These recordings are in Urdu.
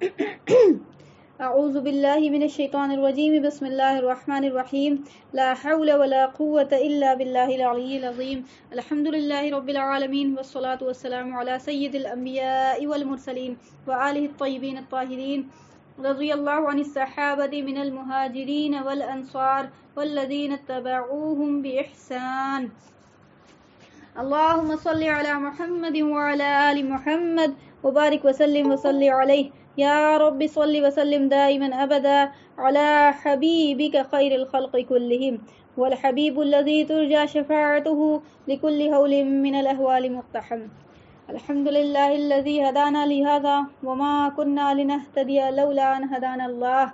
اعوذ باللہ من الشیطان الرجیم بسم اللہ الرحمن الرحیم لا حول ولا قوة الا باللہ العلی العظیم الحمد للہ رب العالمین والصلاة والسلام علی سید الانبیاء والمرسلین وآلہ الطیبین الطاہرین رضی اللہ عن الصحابة من المہاجرین والانصار والذین اتبعوهم بإحسان اللہم صل علی محمد وعلی آل محمد وبارک وسلم وصلی علیہ یا رب صل وسلم دائما ابدا على حبیبک خیر الخلق كلهم والحبیب الذي ترجى شفاعته لكل هول من الاهوال مقتحم الحمد لله الذي هدانا لهذا وما كنا لنهتدي لولا ان هدانا الله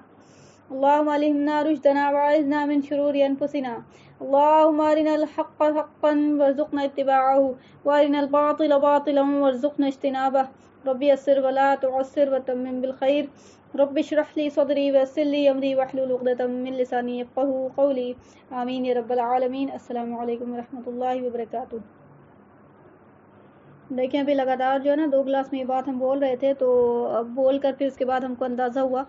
اللهم ألهمنا رشدنا وأعذنا من شرور أنفسنا اللهم أرنا الحق حقا وارزقنا اتباعه وأرنا الباطل باطلا وارزقنا اجتنابه رب يسر ولا تعسر وتمم بالخير رب اشرح لي صدري ويسر لي أمري واحلل عقدة من لساني يفقهوا قولي آمين يا رب العالمين. السلام علیکم ورحمۃ اللہ وبرکاتہ. دیکھیں ابھی لگاتار جو ہے نا 2 کلاس میں یہ بات ہم بول رہے تھے، تو اب بول کر پھر اس کے بعد ہم کو اندازہ ہوا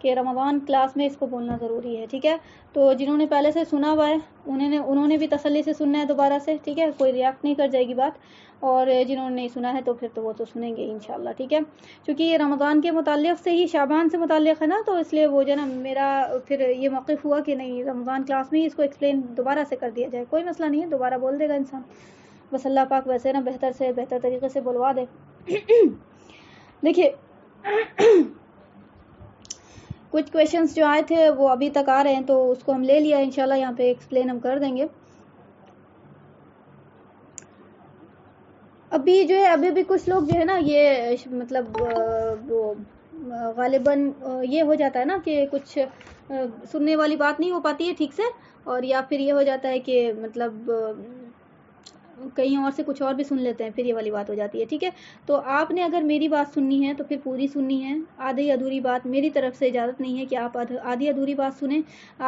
کہ رمضان کلاس میں اس کو بولنا ضروری ہے. ٹھیک ہے، تو جنہوں نے پہلے سے سنا ہوا ہے انہوں نے بھی تسلی سے سننا ہے دوبارہ سے. ٹھیک ہے، کوئی ریاکٹ نہیں کر جائے گی بات، اور جنہوں نے نہیں سنا ہے تو پھر تو وہ تو سنیں گے انشاءاللہ. ٹھیک ہے، چونکہ یہ رمضان کے متعلق سے ہی، شعبان سے متعلق ہے نا، تو اس لیے وہ جو ہے نا میرا پھر یہ موقف ہوا کہ نہیں، رمضان کلاس میں ہی اس کو ایکسپلین دوبارہ سے کر دیا جائے. کوئی مسئلہ نہیں ہے، دوبارہ بول دے گا انسان، بس اللہ پاک ویسے نا بہتر سے بہتر طریقے سے بلوا دے. دیکھیے کچھ کویشچنس جو آئے تھے وہ ابھی تک آ رہے ہیں، تو اس کو ہم لے لیا انشاءاللہ، یہاں پہ ایکسپلین ہم کر دیں گے. ابھی جو ہے ابھی بھی کچھ لوگ جو ہے نا یہ مطلب وہ غالباً یہ ہو جاتا ہے نا کہ کچھ سننے والی بات نہیں ہو پاتی ہے ٹھیک سے، اور یا پھر یہ ہو جاتا ہے کہ مطلب کہیں اور سے کچھ اور بھی سن لیتے ہیں، پھر یہ والی بات ہو جاتی ہے. ٹھیک ہے، تو آپ نے اگر میری بات سننی ہے تو پھر پوری سننی ہے. آدھی ادھوری بات میری طرف سے اجازت نہیں ہے کہ آپ آدھی ادھوری بات سنیں.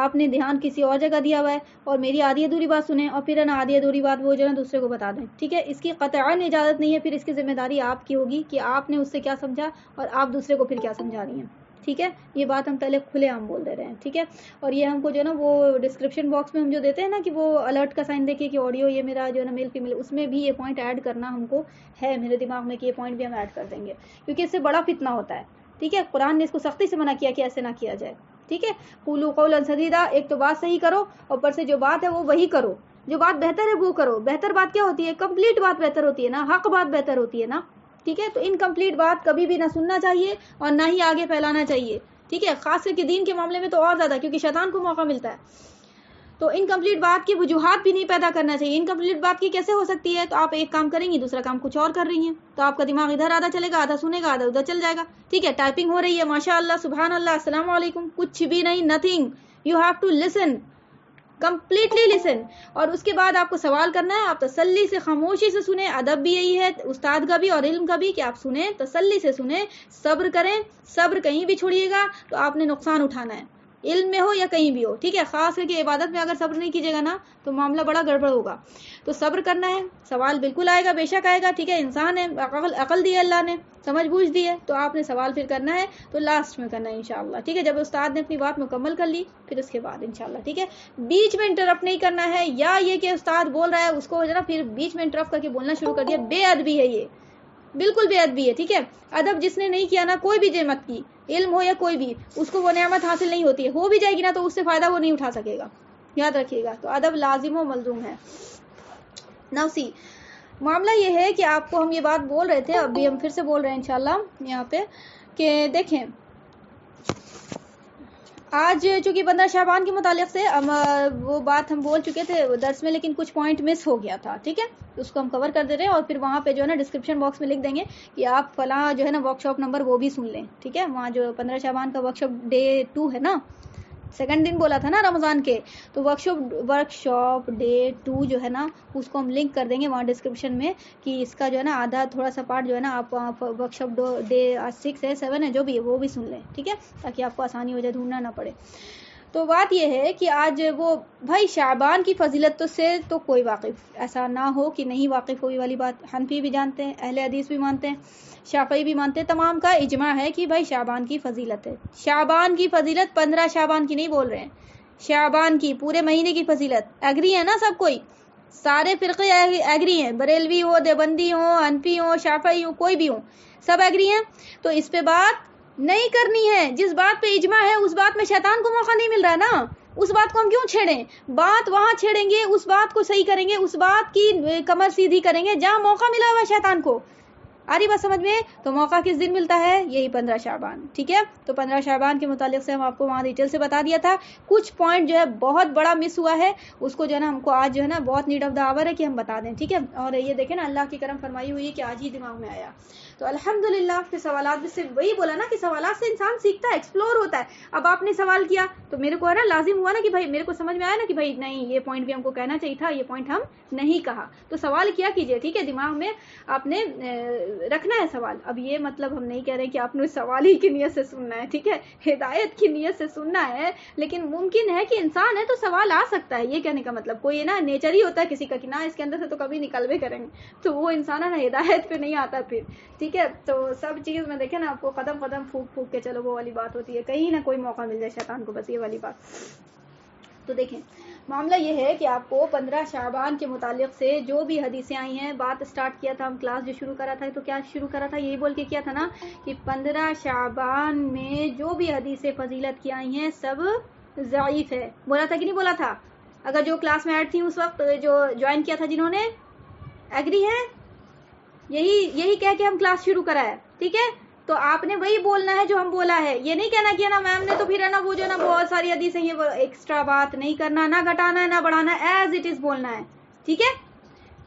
آپ نے دھیان کسی اور جگہ دیا ہوا ہے اور میری آدھی ادھوری بات سنیں، اور پھر نا آدھی ادھوری بات وہ جو ہے نا دوسرے کو بتا دیں. ٹھیک ہے، اس کی قطعاً اجازت نہیں ہے. پھر اس کی ذمہ داری آپ کی ہوگی کہ آپ نے اس سے کیا سمجھا اور آپ دوسرے کو پھر کیا سمجھا رہی ہیں. ٹھیک ہے، یہ بات ہم پہلے کھلے عام بول دے رہے ہیں. ٹھیک ہے، اور یہ ہم کو جو ہے نا وہ ڈسکرپشن باکس میں ہم جو دیتے ہیں نا کہ وہ الرٹ کا سائن دیکھیے کہ آڈیو یہ میرا جو ہے نا میل فیمیل، اس میں بھی یہ پوائنٹ ایڈ کرنا ہم کو ہے میرے دماغ میں کہ یہ پوائنٹ بھی ہم ایڈ کر دیں گے، کیونکہ اس سے بڑا فتنہ ہوتا ہے. ٹھیک ہے، قرآن نے اس کو سختی سے منع کیا کہ ایسے نہ کیا جائے. ٹھیک ہے، قولوا قولا سدیدا، ایک تو بات صحیح کرو، اوپر سے جو بات ہے وہ وہی کرو، جو بات بہتر ہے وہ کرو. بہتر بات کیا ہوتی ہے؟ کمپلیٹ بات بہتر ہوتی ہے نا، حق بات بہتر ہوتی ہے نا. ٹھیک ہے، تو انکمپلیٹ بات کبھی بھی نہ سننا چاہیے اور نہ ہی آگے پھیلانا چاہیے. ٹھیک ہے، خاص کر کے دین کے معاملے میں تو اور زیادہ، کیونکہ شیطان کو موقع ملتا ہے. تو انکمپلیٹ بات کی وجوہات بھی نہیں پیدا کرنا چاہیے. انکمپلیٹ بات کی کیسے ہو سکتی ہے؟ تو آپ ایک کام کریں گی، دوسرا کام کچھ اور کر رہی ہیں، تو آپ کا دماغ ادھر آدھا چلے گا، آدھا سنے گا، آدھا ادھر چل جائے گا. ٹھیک ہے، ٹائپنگ ہو رہی ہے، ماشاء اللہ، سبحان اللہ، السلام علیکم، کچھ بھی نہیں، nothing. You have to listen, completely listen. اور اس کے بعد آپ کو سوال کرنا ہے، آپ تسلی سے خاموشی سے سنیں. ادب بھی یہی ہے استاد کا بھی اور علم کا بھی کہ آپ سنیں، تسلی سے سنیں، صبر کریں. صبر کہیں بھی چھوڑیے گا تو آپ نے نقصان اٹھانا ہے، علم میں ہو یا کہیں بھی ہو. ٹھیک ہے، خاص کر کے عبادت میں اگر صبر نہیں کیجیے گا نا تو معاملہ بڑا گڑبڑ ہوگا. تو صبر کرنا ہے، سوال بالکل آئے گا، بے شک آئے گا. ٹھیک ہے، انسان ہے، عقل دی ہے اللہ نے، سمجھ بوجھ دی ہے، تو آپ نے سوال پھر کرنا ہے تو لاسٹ میں کرنا ہے انشاءاللہ. ٹھیک ہے، جب استاد نے اپنی بات مکمل کر لی پھر اس کے بعد انشاءاللہ. ٹھیک ہے، بیچ میں انٹرپٹ نہیں کرنا ہے، یا یہ کہ استاد بول رہا ہے اس کو جو نا پھر بیچ میں انٹرپٹ کر کے بولنا شروع کر دیا، بے ادبی ہے، یہ بالکل بے ادبی ہے. ٹھیک ہے، ادب جس نے نہیں کیا نا، کوئی بھی نعمت کی، علم ہو یا کوئی بھی، اس کو وہ نعمت حاصل نہیں ہوتی ہے. ہو بھی جائے گی نا تو اس سے فائدہ وہ نہیں اٹھا سکے گا، یاد رکھیے گا. تو ادب لازم و ملزوم ہے. نوسی معاملہ یہ ہے کہ آپ کو ہم یہ بات بول رہے تھے، ابھی ہم پھر سے بول رہے ہیں انشاءاللہ یہاں پہ کہ دیکھیں آج چونکہ 15 شعبان کے متعلق سے وہ بات ہم بول چکے تھے درس میں، لیکن کچھ پوائنٹ مس ہو گیا تھا. ٹھیک ہے، اس کو ہم کور کر دے رہے ہیں، اور پھر وہاں پہ جو ہے نا ڈسکرپشن باکس میں لکھ دیں گے کہ آپ فلاں جو ہے نا ورک شاپ نمبر وہ بھی سن لیں. ٹھیک ہے، وہاں جو 15 شعبان کا ورک شاپ ڈے 2 ہے نا، سیکنڈ دن بولا تھا نا رمضان کے، تو ورک شاپ ڈے 2 جو ہے نا اس کو ہم لنک کر دیں گے وہاں ڈسکرپشن میں، کہ اس کا جو ہے نا آدھا تھوڑا سا پارٹ جو ہے نا آپ ورک شاپ ڈے 6 ہے 7 ہے جو بھی ہے وہ بھی سن لیں. ٹھیک ہے، تاکہ آپ کو آسانی ہو جائے، ڈھونڈنا نہ پڑے. تو بات یہ ہے کہ آج وہ بھائی شعبان کی فضیلت سے تو کوئی واقف ایسا نہ ہو کہ نہیں واقف ہوئی والی بات. حنفی بھی جانتے ہیں, اہل حدیث بھی مانتے ہیں, شافعی بھی مانتے ہیں, تمام کا اجماع ہے کہ بھائی شعبان کی فضیلت ہے. شعبان کی فضیلت 15 شعبان کی نہیں بول رہے ہیں, شعبان کی پورے مہینے کی فضیلت. ایگری ہے نا سب کوئی, سارے فرقے ایگری ہیں, بریلوی ہو, دیوبندی ہو, حنفی ہو, شافعی ہو, کوئی بھی ہو, سب ایگری ہیں. تو اس پہ بات نہیں کرنی ہے. جس بات پہ اجماع ہے اس بات میں شیطان کو موقع نہیں مل رہا نا, اس بات کو ہم کیوں چھیڑیں؟ بات وہاں چھیڑیں گے, اس بات کو صحیح کریں گے, اس بات کی کمر سیدھی کریں گے جہاں موقع ملا ہوا شیطان کو. آ رہی بات سمجھ میں؟ تو موقع کس دن ملتا ہے؟ یہی 15 شعبان. ٹھیک ہے, تو 15 شعبان کے متعلق سے ہم آپ کو وہاں ڈیٹیل سے بتا دیا تھا. کچھ پوائنٹ جو ہے بہت بڑا مس ہوا ہے, اس کو جو ہے نا ہم کو آج جو ہے نا بہت نیڈ آف دا آور ہے کہ ہم بتا دیں. ٹھیک ہے, اور یہ دیکھیں نا اللہ کی کرم فرمائی ہوئی ہے کہ آج ہی دماغ میں آیا. تو الحمدللہ کے سوالات میں سے وہی بولا نا کہ سوالات سے انسان سیکھتا ہے, ایکسپلور ہوتا ہے. اب آپ نے سوال کیا تو میرے کو ہے نا لازم ہوا نا کہ بھائی میرے کو سمجھ میں آیا نا کہ بھائی نہیں یہ پوائنٹ بھی ہم کو کہنا چاہیے تھا, یہ پوائنٹ ہم نہیں کہا. تو سوال کیا کیجئے, ٹھیک ہے, دماغ میں آپ نے رکھنا ہے سوال. اب یہ مطلب ہم نہیں کہہ رہے کہ آپ نے سوال ہی کی نیت سے سننا ہے, ٹھیک ہے, ہدایت کی نیت سے سننا ہے. لیکن ممکن ہے کہ انسان ہے تو سوال آ سکتا ہے, یہ کہنے کا مطلب کوئی نا نیچر ہی ہوتا ہے کسی کا کہ نہ اس کے اندر سے تو کبھی نکلوے کریں گے, تو وہ انسان ہے نا ہدایت پہ نہیں آتا پھر. ٹھیک ہے, تو سب چیز میں دیکھیں نا آپ کو قدم قدم پھونک پھونک کے چلو وہ والی بات ہوتی ہے, کہیں نہ کوئی موقع مل جائے شیطان کو, بس یہ والی بات. تو دیکھیں معاملہ یہ ہے کہ آپ کو 15 شعبان کے متعلق سے جو بھی حدیثیں آئی ہیں, بات سٹارٹ کیا تھا ہم کلاس جو شروع کرا تھا, تو کیا شروع کرا تھا, یہی بول کے کیا تھا نا کہ 15 شعبان میں جو بھی حدیثیں فضیلت کی آئی ہیں سب ضعیف ہے. بولا تھا کہ نہیں بولا تھا؟ اگر جو کلاس میں ایڈ تھی اس وقت, جو جوائن کیا تھا جنہوں نے, ایگری ہے؟ یہی کہہ کے ہم کلاس شروع کرا ہے. ٹھیک ہے, تو آپ نے وہی بولنا ہے جو ہم بولا ہے, یہ نہیں کہنا کہ نا میم نے تو پھر ہے نا وہ جو نا بہت ساری حدیثیں ہیں, وہ ایکسٹرا بات نہیں کرنا, نہ گھٹانا ہے نہ بڑھانا ہے, ایز اٹ از بولنا ہے. ٹھیک ہے,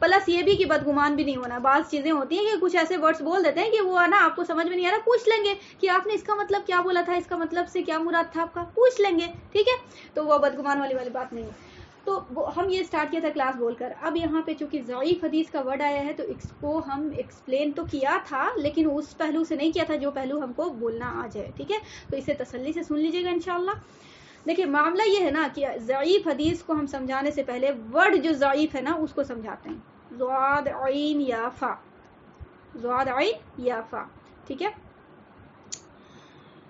پلس یہ بھی کہ بدگمان بھی نہیں ہونا. بعض چیزیں ہوتی ہیں کہ کچھ ایسے ورڈز بول دیتے ہیں کہ وہ ہے نا آپ کو سمجھ میں نہیں آ رہا, پوچھ لیں گے کہ آپ نے اس کا مطلب کیا بولا تھا, اس کا مطلب سے کیا مراد تھا آپ کا, پوچھ لیں گے. ٹھیک ہے, تو وہ بدگمان والی بات نہیں ہے. تو ہم یہ سٹارٹ کیا تھا کلاس بول کر. اب یہاں پہ چونکہ ضعیف حدیث کا ورڈ آیا ہے تو اس کو ہم ایکسپلین تو کیا تھا, لیکن اس پہلو سے نہیں کیا تھا جو پہلو ہم کو بولنا آج ہے. ٹھیک ہے, تو اسے تسلی سے سن لیجیے گا انشاءاللہ. دیکھیں معاملہ یہ ہے نا کہ ضعیف حدیث کو ہم سمجھانے سے پہلے ورڈ جو ضعیف ہے نا اس کو سمجھاتے ہیں. ضاد عین یا فا, ضاد عین یا فا. ٹھیک ہے,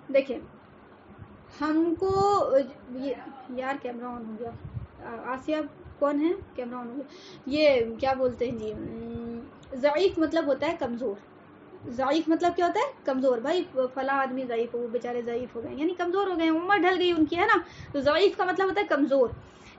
دیکھیں ہم کو یار کیمرہ آن ہو گیا, آسیہ کون ہے, کیمرہ آن ہو گیا. یہ کیا بولتے ہیں جی, ضعیف مطلب ہوتا ہے کمزور. ضعیف مطلب کیا ہوتا ہے؟ کمزور. بھائی فلاں آدمی ضعیف ہو, وہ بیچارے ضعیف ہو گئے یعنی کمزور ہو گئے, عمر ڈھل گئی ان کی, ہے نا. تو ضعیف کا مطلب ہوتا ہے کمزور.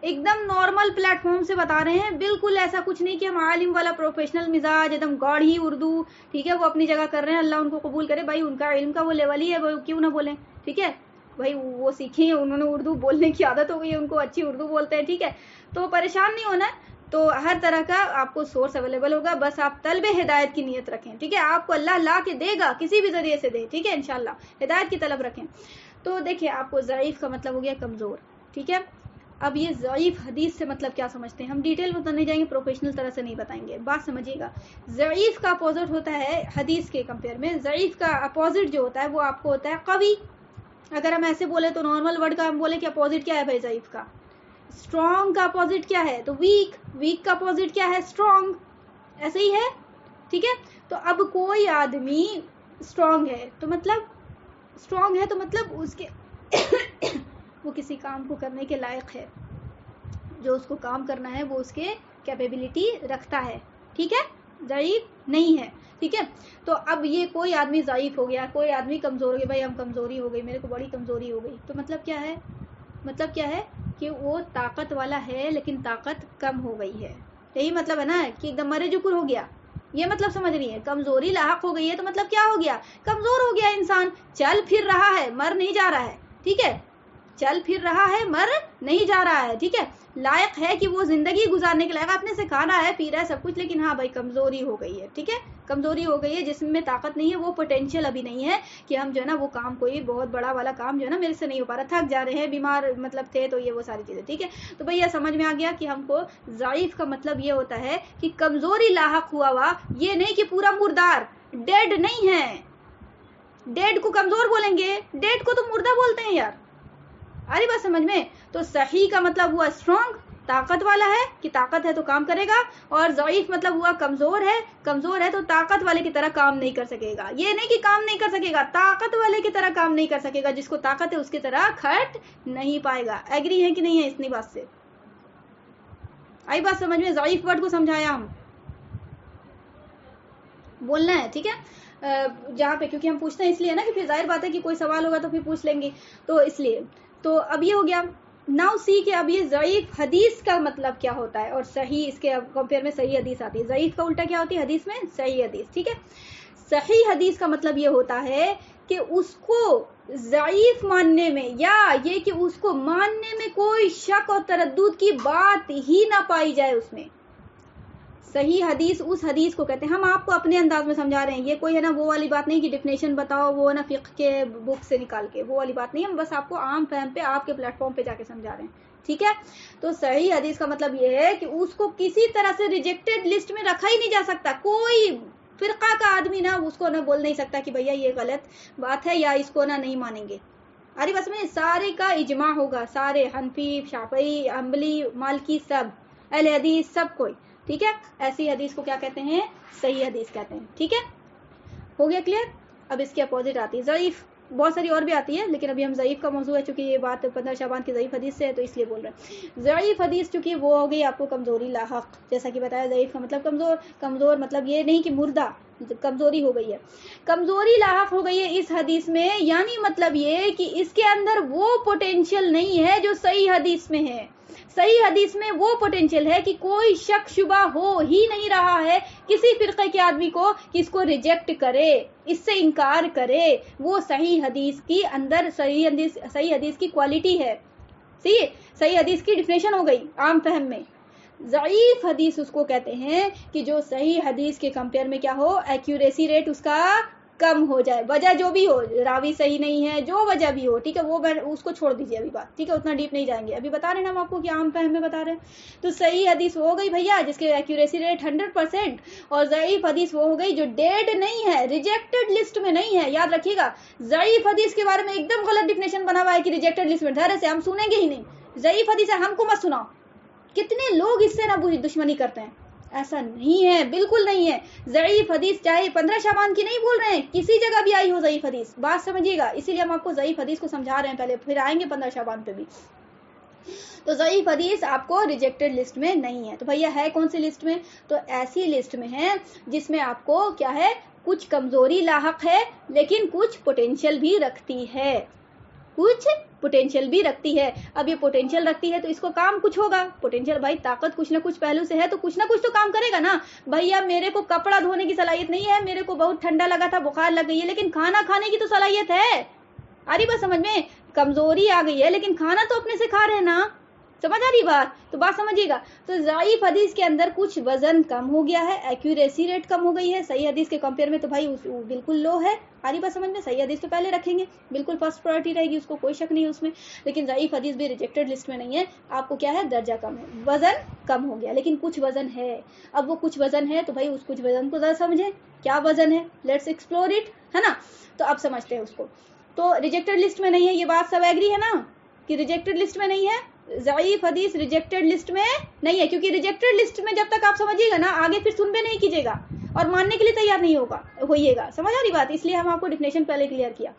ایک دم نارمل پلیٹ فارم سے بتا رہے ہیں, بالکل ایسا کچھ نہیں کہ ہم عالم والا پروفیشنل مزاج ایک دم گاڑھی اردو, ٹھیک ہے, وہ اپنی جگہ کر رہے ہیں, اللہ ان کو قبول کرے. بھائی ان کا علم کا وہ لیول ہی ہے, وہ کیوں نہ بولیں. ٹھیک ہے, بھائی وہ سیکھیں, انہوں نے اردو بولنے کی عادت ہو گئی ہے, ان کو اچھی اردو بولتے ہیں. ٹھیک ہے, تو پریشان نہیں ہونا ہے. تو ہر طرح کا آپ کو سورس اویلیبل ہوگا, بس آپ طلب ہدایت کی نیت رکھیں. ٹھیک ہے, آپ کو اللہ لا کے دے گا, کسی بھی ذریعے سے دے. ٹھیک ہے, انشاءاللہ ہدایت کی طلب رکھیں. تو دیکھیں آپ کو ضعیف کا مطلب ہو گیا کمزور. ٹھیک ہے, اب یہ ضعیف حدیث سے مطلب کیا سمجھتے ہیں ہم ڈیٹیل میں تو نہیں جائیں گے, پروفیشنل طرح سے نہیں بتائیں گے. بات سمجھیے گا, ضعیف کا اپوزٹ ہوتا ہے حدیث کے کمپیئر میں, ضعیف کا اپوزٹ جو ہوتا ہے وہ آپ کو ہوتا ہے قوی. اگر ہم ایسے بولے تو نارمل ورڈ کا ہم بولے کہ اپوزٹ کیا ہے بھائی ضعیف کا, اسٹرانگ کا اپوزٹ کیا ہے تو ویک, ویک کا اپوزٹ کیا ہے اسٹرانگ, ایسے ہی ہے. ٹھیک ہے, تو اب کوئی آدمی اسٹرانگ ہے تو مطلب اس کے وہ کسی کام کو کرنے کے لائق ہے, جو اس کو کام کرنا ہے وہ اس کے کیپیبلٹی رکھتا ہے. ٹھیک ہے, ضعیف نہیں ہے. ٹھیک ہے, تو اب یہ کوئی آدمی ضعیف ہو گیا, کوئی آدمی کمزور ہو گیا, بھائی ہم کمزوری ہو گئی, میرے کو بڑی کمزوری ہو گئی, تو مطلب کیا ہے, مطلب کیا ہے کہ وہ طاقت والا ہے لیکن طاقت کم ہو گئی ہے. یہی مطلب ہے نا کہ ایک دم مرے جکر ہو گیا, یہ مطلب سمجھ رہی ہے. کمزوری لاحق ہو گئی ہے تو مطلب کیا ہو گیا, کمزور ہو گیا انسان, چل پھر رہا ہے, مر نہیں جا رہا ہے. ٹھیک ہے, چل پھر رہا ہے, مر نہیں جا رہا ہے. ٹھیک ہے, لائق ہے کہ وہ زندگی گزارنے کے لائق, اپنے سے کھانا ہے, پی رہا ہے, سب کچھ, لیکن ہاں بھائی کمزوری ہو گئی ہے. ٹھیک ہے, کمزوری ہو گئی ہے, جسم میں طاقت نہیں ہے, وہ پوٹینشیل ابھی نہیں ہے کہ ہم جو ہے نا وہ کام, کوئی بہت بڑا والا کام جو ہے نا میرے سے نہیں ہو پا رہا, تھک جا رہے ہیں, بیمار مطلب تھے, تو یہ وہ ساری چیزیں. ٹھیک ہے, تو بھئی یہ سمجھ میں آ گیا کہ ہم کو ضعیف کا مطلب یہ ہوتا ہے کہ کمزوری لاحق ہوا, یہ نہیں کہ پورا مردار, ڈیڈ نہیں ہے. ڈیڈ کو کمزور بولیں گے, ڈیڈ کو تو مردہ بولتے ہیں یار. آ رہی بات سمجھ میں؟ تو صحیح کا مطلب ہوا اسٹرانگ، طاقت والا ہے کہ طاقت ہے تو کام کرے گا، اور ضعیف مطلب ہوا کمزور ہے تو طاقت والے کی طرح کام نہیں کر سکے گا. یہ نہیں کہ کام نہیں کر سکے گا، طاقت والے کی طرح کام نہیں کر سکے گا. جس کو طاقت ہے اس کی طرح کھٹ نہیں پائے گا. ایگری ہے کہ نہیں ہے اتنی بات سے؟ آئی بات سمجھ میں؟ ضعیف ورڈ کو سمجھایا ہم، بولنا ہے ٹھیک ہے جہاں پہ، کیونکہ ہم پوچھتے ہیں اس لیے نا کہ پھر ظاہر بات ہے کہ کوئی سوال ہوگا تو پھر پوچھ لیں گے، تو اس لیے. تو اب یہ ہو گیا. ناؤ سی کہ اب یہ ضعیف حدیث کا مطلب کیا ہوتا ہے، اور صحیح اس کے کمپیئر میں صحیح حدیث آتی ہے. ضعیف کا الٹا کیا ہوتی ہے حدیث میں؟ صحیح حدیث. ٹھیک ہے. صحیح حدیث کا مطلب یہ ہوتا ہے کہ اس کو ضعیف ماننے میں، یا یہ کہ اس کو ماننے میں کوئی شک اور تردد کی بات ہی نہ پائی جائے اس میں. صحیح حدیث اس حدیث کو کہتے ہیں. ہم آپ کو اپنے انداز میں سمجھا رہے ہیں، یہ کوئی ہے نا وہ والی بات نہیں کہ ڈیفینیشن بتاؤ وہ نا فقہ کے بک سے نکال کے، وہ والی بات نہیں. ہم بس آپ کو عام فہم پہ آپ کے پلیٹ فارم پہ جا کے سمجھا رہے ہیں. ٹھیک ہے. تو صحیح حدیث کا مطلب یہ ہے کہ اس کو کسی طرح سے ریجیکٹڈ لسٹ میں رکھا ہی نہیں جا سکتا. کوئی فرقہ کا آدمی نا اس کو نہ بول نہیں سکتا کہ بھیا یہ غلط بات ہے یا اس کو نہ نہیں مانیں گے. ارے بس میں سارے کا اجماع ہوگا، سارے حنفی، شافعی، حنبلی، مالکی، سب اہل حدیث، سب کوئی. ٹھیک ہے. ایسی حدیث کو کیا کہتے ہیں؟ صحیح حدیث کہتے ہیں. ٹھیک ہے. ہو گیا کلیئر؟ اب اس کے اپوزٹ آتی ہے ضعیف. بہت ساری اور بھی آتی ہے لیکن ابھی ہم ضعیف کا موضوع ہے، چونکہ یہ بات 15 شعبان کی ضعیف حدیث سے ہے تو اس لیے بول رہے ہیں. ضعیف حدیث چونکہ وہ ہو گئی آپ کو کمزوری لاحق، جیسا کہ بتایا ضعیف کا مطلب کمزور. کمزور مطلب یہ نہیں کہ مردہ، کمزوری ہو گئی ہے، کمزوری لاحق ہو گئی ہے اس حدیث میں. یعنی مطلب یہ کہ اس کے اندر وہ پوٹینشیل نہیں ہے جو صحیح حدیث میں ہے. صحیح حدیث میں وہ پوٹینشیل ہے کہ کوئی شک شبہ ہو ہی نہیں رہا ہے کسی فرقے کے آدمی کو کہ اس کو ریجیکٹ کرے، اس سے انکار کرے. وہ صحیح حدیث کی اندر صحیح حدیث کی کوالٹی ہے. صحیح حدیث کی ڈیفینیشن ہو گئی عام فہم میں. ضعیف حدیث اس کو کہتے ہیں کہ جو صحیح حدیث کے کمپیئر میں کیا ہو، ایکیوریسی ریٹ اس کا کم ہو جائے. وجہ جو بھی ہو، راوی صحیح نہیں ہے، جو وجہ بھی ہو، ٹھیک ہے، وہ اس کو چھوڑ دیجیے ابھی بات. ٹھیک ہے. اتنا ڈیپ نہیں جائیں گے، ابھی بتا رہے ہیں ہم آپ کو کہ عام فہم میں بتا رہے ہیں. تو صحیح حدیث وہ ہو گئی بھیا جس کے ایکیوریسی ریٹ 100%، اور ضعیف حدیث وہ ہو گئی جو ڈیڈ نہیں ہے، ریجیکٹڈ لسٹ میں نہیں ہے. یاد رکھیے گا ضعیف حدیث کے بارے میں ایک دم غلط ڈیفینیشن بنا ہوا ہے کہ ریجیکٹڈ لسٹ میں، دھرے سے ہم سنیں گے ہی نہیں. ضعیف حدیث ہے، ہم کو مت سناؤ. کتنے لوگ اس سے نہ دشمنی کرتے ہیں. ایسا نہیں ہے، بالکل نہیں ہے. ضعیف حدیث چاہے 15 شعبان کی نہیں بول رہے ہیں، کسی جگہ بھی آئی ہو ضعیف حدیث، بات سمجھیے گا. اسی لیے ہم آپ کو ضعیف حدیث کو سمجھا رہے ہیں پہلے، پھر آئیں گے 15 شعبان پہ بھی. تو ضعیف حدیث آپ کو ریجیکٹڈ لسٹ میں نہیں ہے. تو بھیا ہے کون سی لسٹ میں؟ تو ایسی لسٹ میں ہے جس میں آپ کو کیا ہے، کچھ کمزوری لاحق ہے لیکن کچھ پوٹینشیل بھی رکھتی ہے. اب یہ پوٹینشیل رکھتی ہے تو اس کو کام کچھ ہوگا. پوٹینشیل بھائی طاقت کچھ نہ کچھ پہلو سے ہے تو کچھ نہ کچھ تو کام کرے گا نا. بھیا میرے کو کپڑا دھونے کی صلاحیت نہیں ہے، میرے کو بہت ٹھنڈا لگا تھا، بخار لگ گئی ہے، لیکن کھانا کھانے کی تو صلاحیت ہے. اری بات سمجھ میں؟ کمزوری آ گئی ہے لیکن کھانا تو اپنے سے کھا رہے ہیں نا. سمجھ آ رہی بات؟ تو بات سمجھیے گا. تو ضعیف حدیث کے اندر کچھ وزن کم ہو گیا ہے، ایکیوریسی ریٹ کم ہو گئی ہے صحیح حدیث کے کمپیئر میں. تو بھائی بالکل لو ہے. آری بات سمجھ میں؟ صحیح حدیث تو پہلے رکھیں گے، بالکل فرسٹ پرائرٹی رہے گی، اس کو کوئی شک نہیں ہے اس میں. لیکن ضعیف حدیث بھی ریجیکٹڈ لسٹ میں نہیں ہے. آپ کو کیا ہے، درجہ کم ہے، وزن کم ہو گیا لیکن کچھ وزن ہے. اب وہ کچھ وزن ہے تو بھائی اس کچھ وزن کو ذرا سمجھیں کیا وزن ہے. لیٹس ایکسپلور اٹ، ہے نا. تو اب سمجھتے ہیں اس کو. تو ریجیکٹڈ لسٹ میں نہیں ہے، یہ بات سب ایگری ہے نا کہ ریجیکٹڈ لسٹ میں نہیں ہے. ضعیف حدیث ریجیکٹڈ لسٹ میں نہیں ہے، کیونکہ ریجیکٹڈ لسٹ میں جب تک آپ سمجھیے گا نا آگے پھر سن بھی نہیں کیجیے گا اور ماننے کے لیے تیار نہیں ہوئیے گا. سمجھ آ رہی بات؟ اس لیے ہم آپ کو ڈیفینیشن پہلے کلیئر کیا.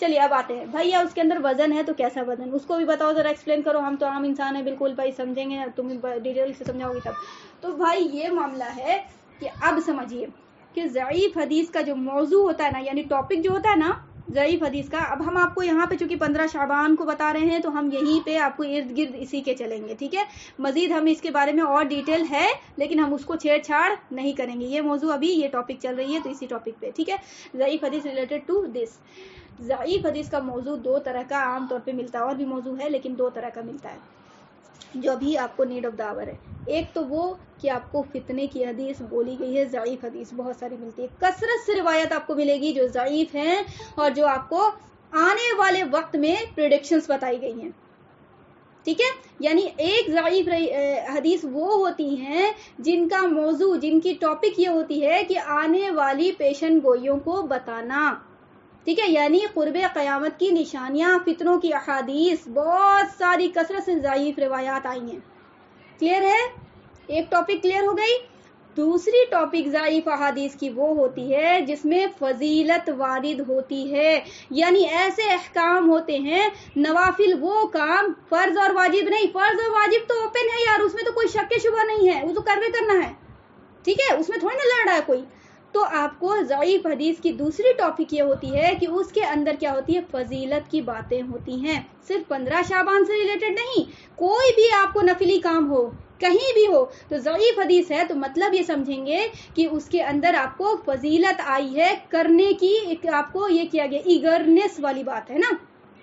چلیے اب آتے ہیں بھیا اس کے اندر وزن ہے تو کیسا وزن، اس کو بھی بتاؤ ذرا، ایکسپلین کرو. ہم تو عام انسان ہیں، بالکل بھائی سمجھیں گے، تم ڈیٹیل سے سمجھاؤ گی تب. تو بھائی یہ معاملہ ہے کہ اب سمجھیے کہ ضعیف حدیث کا جو موضوع ہوتا ہے نا، یعنی ٹاپک جو ہوتا ہے نا ضعیف حدیث کا، اب ہم آپ کو یہاں پہ چونکہ 15 شعبان کو بتا رہے ہیں تو ہم یہیں پہ آپ کو ارد گرد اسی کے چلیں گے. ٹھیک ہے. مزید ہم اس کے بارے میں اور ڈیٹیل ہے لیکن ہم اس کو چھیڑ چھاڑ نہیں کریں گے. یہ موضوع ابھی یہ ٹاپک چل رہی ہے تو اسی ٹاپک پہ. ٹھیک ہے. ضعیف حدیث ریلیٹڈ ٹو دس. ضعیف حدیث کا موضوع دو طرح کا عام طور پہ ملتا ہے، اور بھی موضوع ہے لیکن دو طرح کا ملتا ہے جو ابھی آپ کو نیڈ آف دا آور ہے. ایک تو وہ کہ آپ کو فتنے کی حدیث بولی گئی ہے، ضعیف حدیث بہت ساری ملتی ہے، کثرت سے روایت آپ کو ملے گی جو ضعیف ہیں اور جو آپ کو آنے والے وقت میں پریڈکشنز بتائی گئی ہیں. ٹھیک ہے. یعنی ایک ضعیف حدیث وہ ہوتی ہیں جن کا موضوع، جن کی ٹاپک یہ ہوتی ہے کہ آنے والی پیشن گوئیوں کو بتانا. ٹھیک ہے، یعنی قرب قیامت کی نشانیاں، فتنوں کی احادیث، بہت ساری کثرت سے ضعیف روایات آئی ہیں. کلیئر ہے؟ ایک ٹاپک کلیئر ہو گئی. دوسری ٹاپک ضعیف احادیث کی وہ ہوتی ہے جس میں فضیلت وارد ہوتی ہے، یعنی ایسے احکام ہوتے ہیں، نوافل وہ کام، فرض اور واجب نہیں. فرض اور واجب تو اوپن ہے یار، اس میں تو کوئی شک شبہ نہیں ہے، وہ تو کرنا ہے. ٹھیک ہے، اس میں تھوڑی نہ لڑ رہا ہے کوئی. تو آپ کو ضعیف حدیث کی دوسری ٹاپک یہ ہوتی ہے کہ اس کے اندر کیا ہوتی ہے، فضیلت کی باتیں ہوتی ہیں. صرف 15 شعبان سے ریلیٹڈ نہیں، کوئی بھی آپ کو نفلی کام ہو، کہیں بھی ہو، تو ضعیف حدیث ہے تو مطلب یہ سمجھیں گے کہ اس کے اندر آپ کو فضیلت آئی ہے کرنے کی، آپ کو یہ کیا گیا، ایگرنس والی بات ہے نا،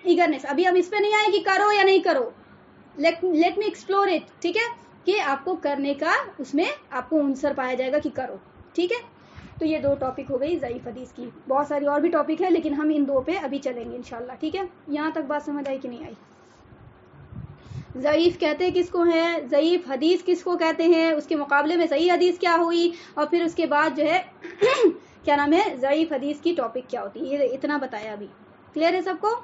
ایگرنس. ابھی ہم اس پہ نہیں آئے کہ کرو یا نہیں کرو، لیٹ می ایکسپلور اٹ. ٹھیک ہے، کہ آپ کو کرنے کا اس میں آپ کو عنصر پایا جائے گا کہ کرو. ٹھیک ہے، تو یہ دو ٹاپک ہو گئی ضعیف حدیث کی. بہت ساری اور بھی ٹاپک ہے لیکن ہم ان دو پہ ابھی چلیں گے انشاءاللہ. ٹھیک ہے، یہاں تک بات سمجھ آئی کہ نہیں آئی؟ ضعیف کہتے کس کو ہیں، ضعیف حدیث کس کو کہتے ہیں، اس کے مقابلے میں صحیح حدیث کیا ہوئی، اور پھر اس کے بعد جو ہے کیا نام ہے، ضعیف حدیث کی ٹاپک کیا ہوتی ہے، یہ اتنا بتایا ابھی. کلیئر ہے سب کو؟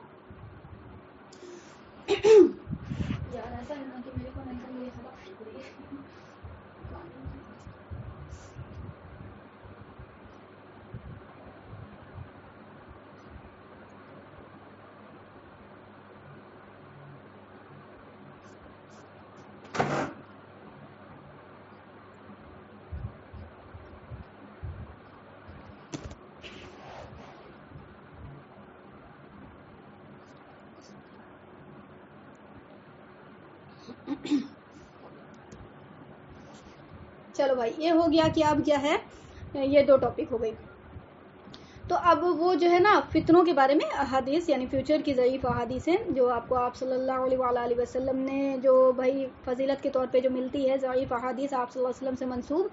یار ایسا ہے نا کہ میرے کو نہیں چلو بھائی، یہ ہو گیا کہ اب کیا ہے، یہ دو ٹاپک ہو گئی. تو اب وہ جو ہے نا فتنوں کے بارے میں احادیث، یعنی فیوچر کی ضعیف احادیث ہیں جو آپ کو آپ صلی اللہ علیہ وسلم نے جو بھائی فضیلت کے طور پہ جو ملتی ہے، ضعیف احادیث آپ صلی اللہ علیہ وسلم سے منسوب،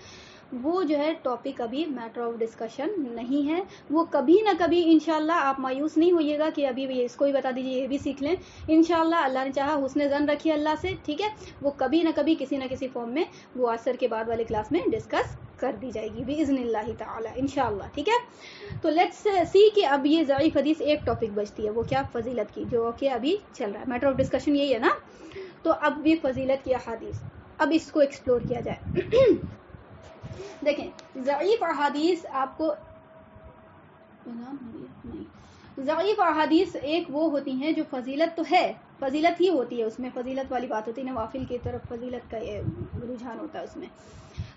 وہ جو ہے ٹاپک ابھی میٹر آف ڈسکشن نہیں ہے. وہ کبھی نہ کبھی انشاءاللہ آپ مایوس نہیں ہوئیے گا کہ ابھی اس کو بھی بتا دیجیے، یہ بھی سیکھ لیں انشاءاللہ. اللہ نے چاہا، حسن ظن رکھیے اللہ سے. ٹھیک ہے، وہ کبھی نہ کبھی کسی نہ کسی فارم میں وہ عصر کے بعد والے کلاس میں ڈسکس کر دی جائے گی باذن اللہ تعالی انشاءاللہ. ٹھیک ہے، تو لیٹس سی کہ اب یہ ضعیف حدیث ایک ٹاپک بچتی ہے، وہ کیا، فضیلت کی، جو کہ ابھی چل رہا ہے. میٹر آف ڈسکشن یہی ہے نا. تو اب بھی فضیلت کی احادیث، اب اس کو ایکسپلور کیا جائے. دیکھیں، ضعیف احادیث آپ کو ضعیف احادیث ایک وہ ہوتی ہیں جو فضیلت تو ہے، فضیلت ہی ہوتی ہے، اس میں فضیلت والی بات ہوتی ہے، نوافل کی طرف فضیلت کا رجحان ہوتا ہے اس میں.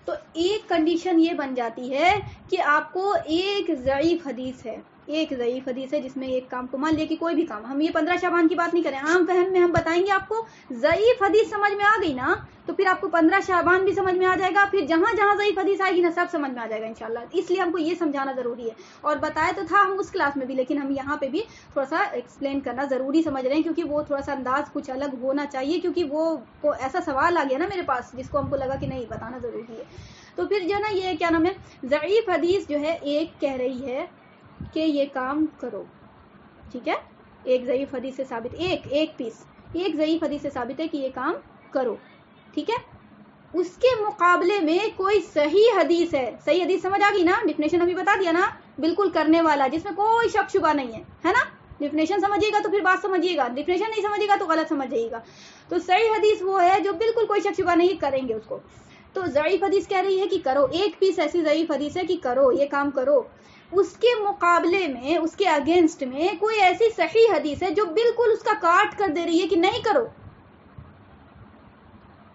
تو ایک کنڈیشن یہ بن جاتی ہے کہ آپ کو ایک ضعیف حدیث ہے، ایک ضعیف حدیث ہے جس میں ایک کام کو مان لیا کہ کوئی بھی کام، ہم یہ 15 شعبان کی بات نہیں کریں، عام فہم میں ہم بتائیں گے آپ کو. ضعیف حدیث سمجھ میں آ گئی نا تو پھر آپ کو 15 شعبان بھی سمجھ میں آ جائے گا، پھر جہاں جہاں ضعیف حدیث آئے گی نا سب سمجھ میں آ جائے گا انشاءاللہ. اس لیے ہم کو یہ سمجھانا ضروری ہے، اور بتایا تو تھا ہم اس کلاس میں بھی، لیکن ہم یہاں پہ بھی تھوڑا سا ایکسپلین کرنا ضروری سمجھ رہے ہیں، کیونکہ وہ تھوڑا سا انداز کچھ الگ ہونا چاہیے، کیونکہ وہ ایسا سوال آ گیا نا میرے پاس جس کو ہم کو لگا کہ نہیں بتانا ضروری ہے. تو پھر جو ہے نا یہ کیا نام ہے، ضعیف حدیث جو ہے ایک کہہ رہی ہے کہ یہ کام کرو. ٹھیک ہے، ایک ضعیف حدیث سے ثابت، ایک پیس، ایک ضعیف حدیث سے ثابت ہے کہ یہ کام کرو. ٹھیک ہے، اس کے مقابلے میں کوئی صحیح حدیث ہے. صحیح حدیث سمجھ آ گئی نا، ڈیفینیشن ابھی بتا دیا نا، بالکل کرنے والا جس میں کوئی شک شبہ نہیں ہے نا. ڈیفینیشن سمجھیے گا تو پھر بات سمجھیے گا، ڈیفینیشن نہیں سمجھیے گا تو غلط سمجھ جائیے گا. تو صحیح حدیث وہ ہے جو بالکل کوئی شک شبہ نہیں، کریں گے اس کو. تو ضعیف حدیث کہہ رہی ہے کہ کرو، ایک پیس ایسی ضعیف حدیث ہے کہ کرو، یہ کام کرو. اس کے مقابلے میں، اس کے اگینسٹ میں کوئی ایسی صحیح حدیث ہے جو بالکل اس کا کاٹ کر دے رہی ہے کہ نہیں کرو.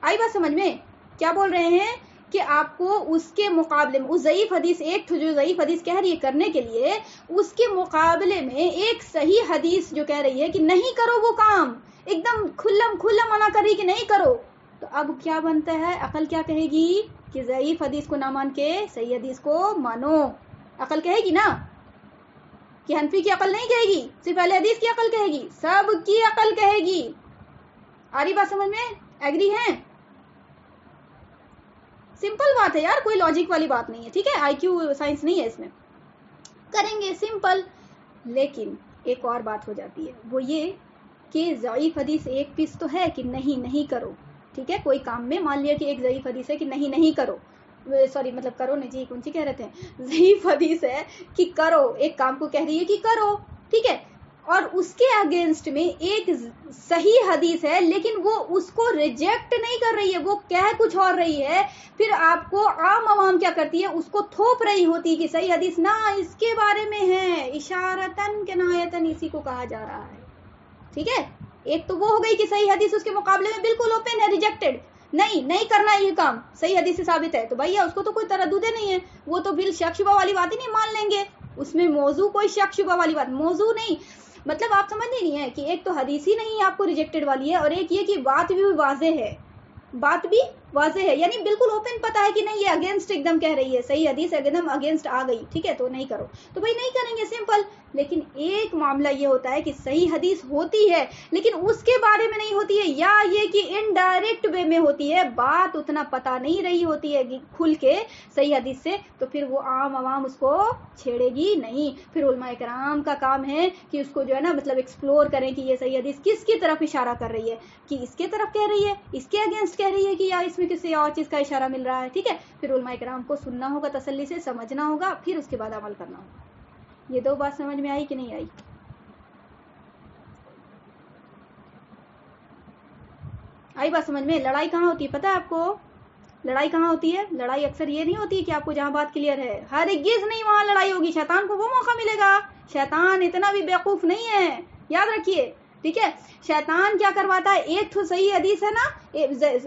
آئی بات سمجھ میں؟ کیا بول رہے ہیں کہ آپ کو اس کے مقابلے میں، اس ضعیف حدیث، ایک جو ضعیف حدیث کہہ رہی ہے کرنے کے لیے، اس کے مقابلے میں ایک صحیح حدیث جو کہہ رہی ہے کہ نہیں کرو وہ کام، ایک دم کھلا منع کر رہی کہ نہیں کرو. تو اب کیا بنتا ہے، عقل کیا کہے گی کہ ضعیف حدیث کو نہ مان کے صحیح حدیث کو مانو. عقل کہے گی نا، کہ حنفی کی عقل نہیں کہے گی، صرف اہل حدیث کی عقل کہے گی، سب کی عقل کہے گی. آ رہی بات سمجھ میں؟ ایگری ہیں؟ سمپل بات ہے یار، کوئی لاجک والی بات نہیں ہے. ٹھیک ہے، آئی کیو سائنس نہیں ہے اس میں، کریں گے سمپل. لیکن ایک اور بات ہو جاتی ہے، وہ یہ کہ ضعیف حدیث ایک پیس تو ہے کہ نہیں کرو. ٹھیک ہے، کوئی کام میں مان لیا کہ ایک ضعیف حدیث ہے کہ نہیں کرو، سوری مطلب کرو نہیں جی، کون سی کہہ رہے تھے، ضعیف حدیث ہے کہ کرو، ایک کام کو کہہ رہی ہے کہ کرو. ٹھیک ہے. اور اس کے اگینسٹ میں ایک صحیح حدیث ہے لیکن وہ اس کو ریجیکٹ نہیں کر رہی ہے, وہ کہہ کچھ اور رہی ہے, پھر آپ کو عام عوام کیا کرتی ہے, اس کو تھوپ رہی ہوتی کہ صحیح حدیث نہ اس کے بارے میں ہے, اشارتن کنایتن اسی کو کہا جا رہا ہے. ٹھیک ہے, ایک تو وہ ہو گئی کہ صحیح حدیث اس کے مقابلے میں بالکل اوپن ہے, ریجیکٹڈ, نہیں کرنا یہ کام, صحیح حدیث سے ثابت ہے, تو بھیا اس کو تو کوئی تردد نہیں ہے, وہ تو بال شک شبہ والی بات ہی نہیں مان لیں گے, اس میں موضوع کوئی شک شبہ والی بات, موضوع نہیں, مطلب آپ سمجھتے نہیں ہیں کہ ایک تو حدیث ہی نہیں آپ کو ریجیکٹڈ والی ہے, اور ایک یہ کہ بات بھی واضح ہے, یعنی بالکل اوپن پتا ہے کہ نہیں یہ اگینسٹ ایک دم کہہ رہی ہے, صحیح حدیث ایک دم اگینسٹ آ گئی, ٹھیک ہے, تو نہیں کرو, تو بھائی نہیں کریں گے, سمپل. لیکن ایک معاملہ یہ ہوتا ہے کہ صحیح حدیث ہوتی ہے لیکن اس کے بارے میں نہیں ہوتی ہے, یا یہ کہ انڈائریکٹ وے میں ہوتی ہے, بات اتنا پتا نہیں رہی ہوتی ہے کھل کے صحیح حدیث سے, تو پھر وہ عام عوام اس کو چھیڑے گی نہیں. پھر علماء کرام کا کام ہے کہ اس کو جو ہے نا مطلب ایکسپلور کریں کہ یہ صحیح حدیث کس کی طرف اشارہ کر رہی ہے, کہ اس کے طرف کہہ رہی ہے, اس کے اگینسٹ کہہ رہی ہے, کہ یا اس میں کسی اور چیز کا اشارہ مل رہا ہے. ٹھیک ہے, پھر علماء کرام کو سننا ہوگا, تسلی سے سمجھنا ہوگا, پھر اس کے بعد عمل کرنا ہوگا. یہ دو بات سمجھ میں آئی کہ نہیں آئی؟ آئی بات سمجھ میں؟ لڑائی کہاں ہوتی ہے پتہ ہے آپ کو؟ لڑائی کہاں ہوتی ہے؟ لڑائی اکثر یہ نہیں ہوتی کہ آپ کو جہاں بات کلیئر ہے, ہرگز نہیں وہاں لڑائی ہوگی. شیطان کو وہ موقع ملے گا, شیطان اتنا بھی بیوقوف نہیں ہے, یاد رکھیے. ٹھیک ہے, شیطان کیا کرواتا ہے, ایک تو صحیح حدیث ہے نا,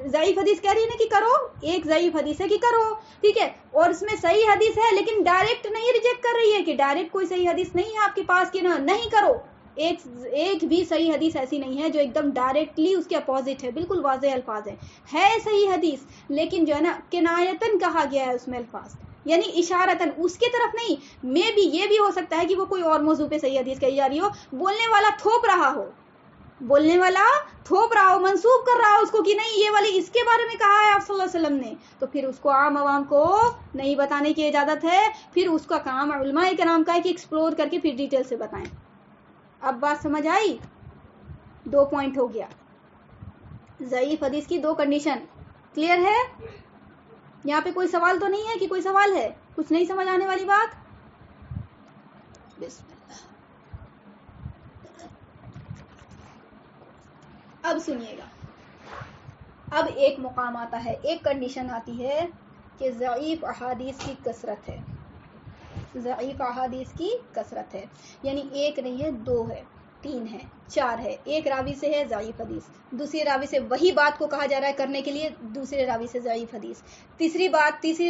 ضعیف حدیث کہہ رہی ہے نا کہ کرو, ایک ضعیف حدیث ہے کہ کرو, ٹھیک ہے, اور اس میں صحیح حدیث ہے لیکن ڈائریکٹ نہیں ریجیکٹ کر رہی ہے, کہ ڈائریکٹ کوئی صحیح حدیث نہیں ہے آپ کے پاس کہ نہیں کرو. ایک بھی صحیح حدیث ایسی نہیں ہے جو ایک دم ڈائریکٹلی اس کے اپوزٹ ہے, بالکل واضح الفاظ ہے صحیح حدیث, لیکن جو ہے نا کنایتن کہا گیا ہے اس میں الفاظ, یعنی اشارتن, اس کے طرف نہیں. میں بھی یہ بھی ہو سکتا ہے کہ وہ کوئی اور موضوع پہ صحیح حدیث کہی جا رہی ہو, بولنے والا تھوپ رہا ہو, منسوب کر رہا ہو اس کو کہ نہیں یہ والی اس کے بارے میں کہا ہے آپ صلی اللہ علیہ وسلم نے, تو پھر اس کو عام عوام کو نہیں بتانے کی اجازت ہے. پھر اس کا کام علماء کرام کا ہے کہ ایکسپلور کر کے پھر ڈیٹیل سے بتائیں. اب بات سمجھ آئی؟ 2 پوائنٹ ہو گیا. ضعیف حدیث کی 2 کنڈیشن کلیئر ہے. یہاں پہ کوئی سوال تو نہیں ہے کہ کوئی سوال ہے, کچھ نہیں سمجھ آنے والی بات؟ بسم اللہ. اب سنیے گا, اب ایک مقام آتا ہے, ایک کنڈیشن آتی ہے کہ ضعیف احادیث کی کثرت ہے. ضعیف احادیث کی کثرت ہے, یعنی ایک نہیں ہے, 2 ہے, 3 ہے, 4 ہے. ایک راوی سے ہے ضعیف حدیث, دوسری راوی سے وہی بات کو کہا جا رہا ہے کرنے کے لیے, دوسرے راوی سے ضعیف حدیث. تیسری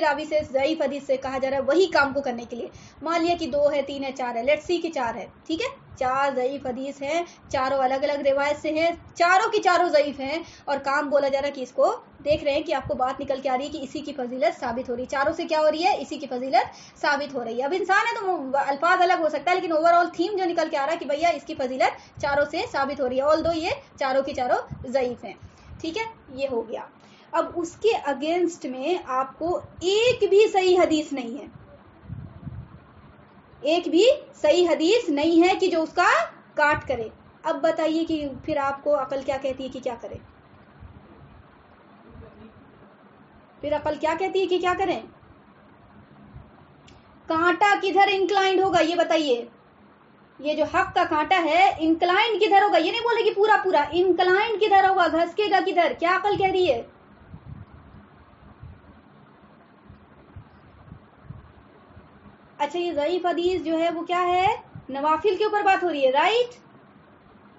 راوی سے ضعیف حدیث سے کہا جا رہا ہے وہی کام کو کرنے کے لیے. مان لیا کہ 2 ہے, 3 ہے, 4 ہے, لیٹس سی کہ 4 ہے. ٹھیک ہے, 4 ضعیف حدیث ہیں, چاروں الگ الگ روایت سے ہیں, چاروں کی چاروں ضعیف ہیں, اور کام بولا جا رہا ہے کہ اس کو دیکھ رہے ہیں کہ آپ کو بات نکل کے آ رہی ہے کہ اسی کی فضیلت ثابت ہو رہی ہے. چاروں سے کیا ہو رہی ہے؟ اسی کی فضیلت ثابت ہو رہی ہے. اب انسان ہے تو الفاظ الگ ہو سکتا ہے, لیکن اوور آل تھیم جو نکل کے آ رہا ہے کہ بھیا اس کی فضیلت چاروں سے ثابت ہو رہی ہے, آل دو یہ چاروں کی چاروں ضعیف ہیں. ٹھیک ہے, یہ ہو گیا. اب اس کے اگینسٹ میں آپ کو ایک بھی صحیح حدیث نہیں ہے, ایک بھی صحیح حدیث نہیں ہے کہ جو اس کا کاٹ کرے. اب بتائیے کہ پھر آپ کو عقل کیا کہتی ہے کہ کیا کرے؟ پھر عقل کیا کہتی ہے کہ کیا کریں؟ کانٹا کدھر انکلائنڈ ہوگا یہ بتائیے. یہ جو حق کا کانٹا ہے انکلائنڈ کدھر ہوگا؟ یہ نہیں بولے کہ پورا پورا, انکلائنڈ کدھر ہوگا, گھسکے گا کدھر؟ کیا عقل کہہ رہی ہے؟ اچھا, یہ ضعیف حدیث جو ہے وہ کیا ہے؟ نوافل کے اوپر بات ہو رہی ہے, رائٹ؟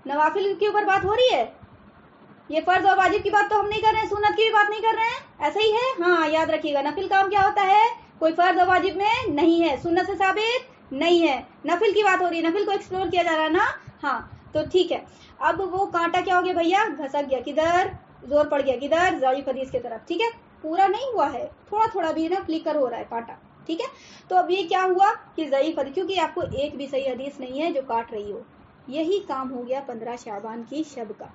نوافل کے اوپر بات ہو رہی ہے. یہ فرض اور واجب کی بات تو ہم نہیں کر رہے ہیں, سنت کی بھی بات نہیں کر رہے ہیں, ایسا ہی ہے. ہاں یاد رکھیے گا, نفل کام کیا ہوتا ہے؟ کوئی فرض اور واجب میں نہیں ہے, سنت سے ثابت نہیں ہے, نفل کی بات ہو رہی ہے, نفل کو ایکسپلور کیا جا رہا ہے نا. ہاں تو ٹھیک ہے. اب وہ کانٹا کیا ہو گیا بھیا؟ گھسک گیا کدھر, زور پڑ گیا کدھر؟ ضعیف حدیث کی طرف. ٹھیک ہے, پورا نہیں ہوا ہے, تھوڑا تھوڑا بھی نا فلیکر ہو رہا ہے کانٹا. ٹھیک ہے, تو اب یہ کیا ہوا کہ ضعیف حدیث, کیونکہ آپ کو ایک بھی صحیح حدیث نہیں ہے جو کاٹ رہی ہو. یہی کام ہو گیا 15 شعبان کی شب کا.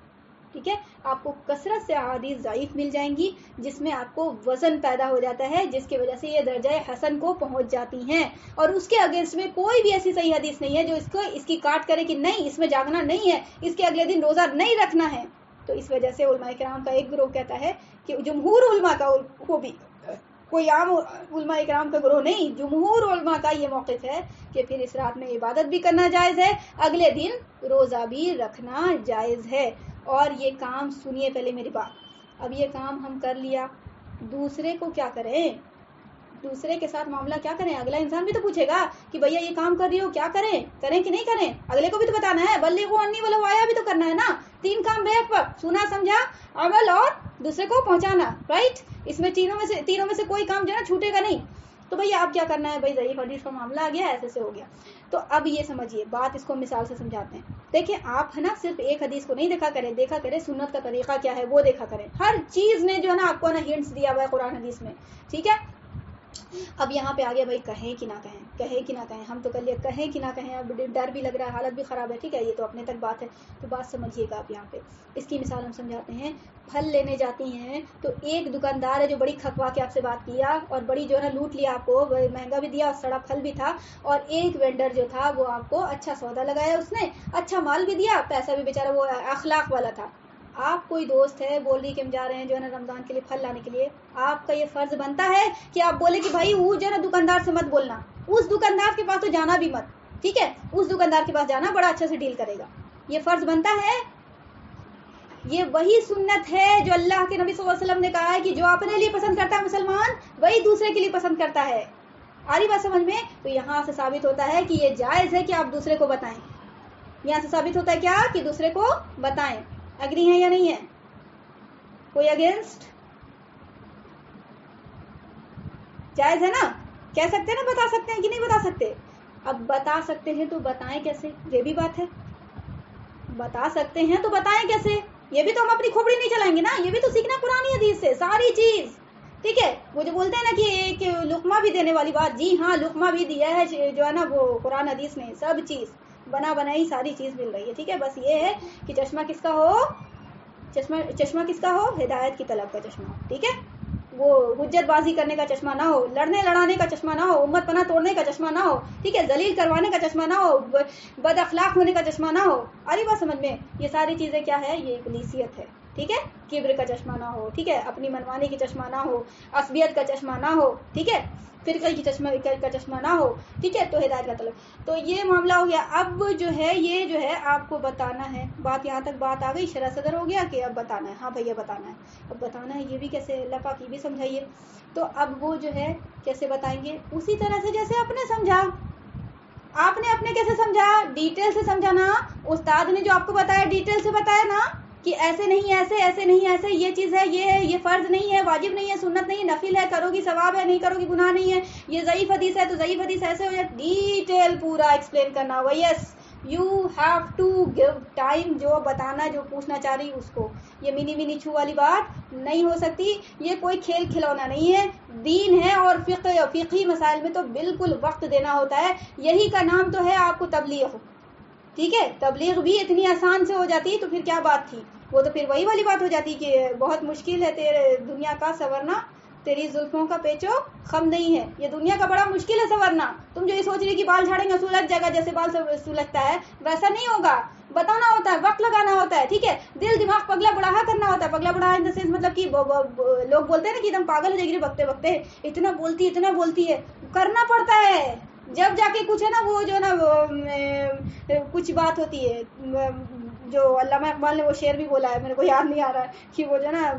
ٹھیک ہے, آپ کو کثرت سے احادیث ضعیف مل جائیں گی جس میں آپ کو وزن پیدا ہو جاتا ہے, جس کی وجہ سے یہ درجہ حسن کو پہنچ جاتی ہیں, اور اس کے اگینسٹ میں کوئی بھی ایسی صحیح حدیث نہیں ہے جو اس کی کاٹ کرے کہ نہیں اس میں جاگنا نہیں ہے, اس کے اگلے دن روزہ نہیں رکھنا ہے. تو اس وجہ سے علماء کرام کا ایک گروہ کہتا ہے کہ جمہور علماء کا وہ بھی کوئی عام علماء اکرام کا گروہ نہیں، جمہور علماء کا یہ موقف ہے کہ پھر اس رات میں عبادت بھی کرنا جائز ہے، اگلے دن روزہ بھی رکھنا جائز ہے۔ اور یہ کام سنیے پہلے میری بات، اب یہ کام ہم کر لیا، دوسرے کو کیا کریں، دوسرے کے ساتھ معاملہ کیا کریں؟ اگلا انسان بھی تو پوچھے گا کہ بھیا یہ کام کر رہی ہو، کیا کریں کہ نہیں کریں؟ اگلے کو بھی تو بتانا ہے، بلغوا انی ولو آیا بھی تو کرنا ہے نا۔ 3 کام بیک وقت، سنا سمجھا، عمل اور دوسرے کو پہنچانا، رائٹ؟ اس میں تینوں میں سے کوئی کام جو ہے نا چھوٹے گا نہیں۔ تو بھیا اب کیا کرنا ہے؟ بھائی ضعیف حدیث کا معاملہ آ گیا، ایسے سے ہو گیا۔ تو اب یہ سمجھیے بات، اس کو مثال سے سمجھاتے ہیں۔ دیکھیں آپ ہے نا صرف ایک حدیث کو نہیں دیکھا کریں سنت کا طریقہ کیا ہے وہ دیکھا کریں۔ ہر چیز نے جو ہے نا آپ کو نا ہنٹس دیا ہوا ہے قرآن حدیث میں، ٹھیک ہے؟ اب یہاں پہ آگے بھائی کہیں کہ نہ کہیں، ہم تو کر لیا کہیں کہ نہ کہیں، اب ڈر بھی لگ رہا ہے، حالت بھی خراب ہے، ٹھیک ہے؟ یہ تو اپنے تک بات ہے، تو بات سمجھیے گا آپ یہاں پہ۔ اس کی مثال ہم سمجھاتے ہیں، پھل لینے جاتی ہیں تو ایک دکاندار ہے جو بڑی کھپوا کے آپ سے بات کیا اور بڑی جو ہے نا لوٹ لیا آپ کو، مہنگا بھی دیا اور سڑا پھل بھی تھا، اور ایک وینڈر جو تھا وہ آپ کو اچھا سودا لگایا، اس نے اچھا مال بھی دیا، پیسہ بھی بیچارہ وہ اخلاق والا تھا۔ آپ کوئی دوست ہے بول رہی کہ ہم جا رہے ہیں جو ہے نا رمضان کے لیے پھل لانے کے لیے، آپ کا یہ فرض بنتا ہے کہ آپ بولے کہ بھائی وہ جو ہے نا دکاندار سے مت بولنا، اس دکاندار کے پاس تو جانا بھی مت، ٹھیک ہے؟ اس دکاندار کے پاس جانا، بڑا اچھا سے ڈیل کرے گا، یہ فرض بنتا ہے۔ یہ وہی سنت ہے جو اللہ کے نبی صلی اللہ علیہ وسلم نے کہا ہے کہ جو اپنے لیے پسند کرتا ہے مسلمان وہی دوسرے کے لیے پسند کرتا ہے۔ آ رہی بات سمجھ میں؟ تو یہاں سے ثابت ہوتا ہے کہ یہ جائز ہے کہ آپ دوسرے کو بتائیں، یہاں سے ثابت ہوتا ہے کیا کہ دوسرے کو بتائیں۔ اگری ہے یا نہیں ہے؟ کوئی اگینسٹ؟ جائز ہے نا؟ کہہ سکتے ہیں نا، بتا سکتے ہیں کہ نہیں بتا سکتے؟ اب بتا سکتے ہیں تو بتائیں کیسے، یہ بھی بات ہے۔ بتا سکتے ہیں تو بتائیں کیسے، یہ بھی تو ہم اپنی کھوپڑی نہیں چلائیں گے نا، یہ بھی تو سیکھنا پرانی حدیث سے ساری چیز، ٹھیک ہے؟ وہ جو بولتے ہیں نا کہ ایک لقمہ بھی دینے والی بات، جی ہاں لقمہ بھی دیا ہے جو ہے نا وہ قرآن حدیث نے، سب چیز بنا بنائی ساری چیز مل رہی ہے، ٹھیک ہے؟ بس یہ ہے کہ چشمہ کس کا ہو، چشمہ کس کا ہو؟ ہدایت کی طلب کا چشمہ، ٹھیک ہے؟ وہ حجت بازی کرنے کا چشمہ نہ ہو، لڑنے لڑانے کا چشمہ نہ ہو، امت پناہ توڑنے کا چشمہ نہ ہو، ٹھیک ہے؟ ذلیل کروانے کا چشمہ نہ ہو، بد اخلاق ہونے کا چشمہ نہ ہو۔ آری بات سمجھ میں؟ یہ ساری چیزیں کیا ہے؟ یہ ابلیسیت ہے، ٹھیک ہے؟ کبر کا چشمہ نہ ہو، ٹھیک ہے؟ اپنی منمانی کی چشمہ نہ ہو، عصبیت کا چشمہ نہ ہو، ٹھیک ہے؟ فرقے کی چشمہ نہ ہو، ٹھیک ہے؟ تو ہدایت کا طلب، تو یہ معاملہ ہو گیا۔ اب جو ہے یہ جو ہے آپ کو بتانا ہے، بات یہاں تک بات آ گئی، شرح صدر ہو گیا کہ اب بتانا ہے، ہاں بھیا بتانا ہے، اب بتانا ہے، یہ بھی کیسے اللہ پاک یہ بھی سمجھائیے۔ تو اب وہ جو ہے کیسے بتائیں گے؟ اسی طرح سے جیسے آپ نے سمجھا، آپ نے اپنے کیسے سمجھا؟ ڈیٹیل سے سمجھا نا، استاد نے جو آپ کو بتایا ڈیٹیل سے بتایا نا کہ ایسے نہیں ایسے نہیں ایسے، یہ چیز ہے، یہ فرض نہیں ہے، واجب نہیں ہے، سنت نہیں ہے، نفل ہے، کرو گی ثواب ہے، نہیں کرو گی گناہ نہیں ہے، یہ ضعیف حدیث ہے تو ضعیف حدیث ایسے ہو جائے، ڈیٹیل پورا ایکسپلین کرنا ہوگا۔ Yes you have to give time, جو بتانا جو پوچھنا چاہ رہی اس کو، یہ منی چھو والی بات نہیں ہو سکتی، یہ کوئی کھیل کھلونا نہیں ہے، دین ہے، اور فقہی مسائل میں تو بالکل وقت دینا ہوتا ہے، یہی کا نام تو ہے آپ کو تبلیغ، ٹھیک ہے؟ تبلیغ بھی اتنی آسان سے ہو جاتی تو پھر کیا بات تھی؟ وہ تو پھر وہی والی بات ہو جاتی کہ بہت مشکل ہے تیرے دنیا کا سنورنا، تیری زلفوں کا پیچو خم نہیں ہے، یہ دنیا کا بڑا مشکل ہے سنورنا۔ تم جو یہ سوچ رہی کہ بال جھاڑیں گے سلجھ جائے گا، جیسے بال سلجھتا ہے ویسا نہیں ہوگا، بتانا ہوتا ہے، وقت لگانا ہوتا ہے، ٹھیک ہے؟ دل دماغ پگلا بڑھا کرنا ہوتا ہے، پگلا بڑھا ان دا سینس مطلب کہ لوگ بولتے ہیں نا کہ ایک دم پاگل ہو جائے گی بکتے بکتے، اتنا بولتی ہے، کرنا پڑتا ہے، جب جا کے کچھ ہے نا وہ جو ہے نا کچھ بات ہوتی ہے، جو علامہ اقبال نے وہ شعر بھی بولا ہے، میرے کو یاد نہیں آ رہا ہے، کہ وہ جو ہے نا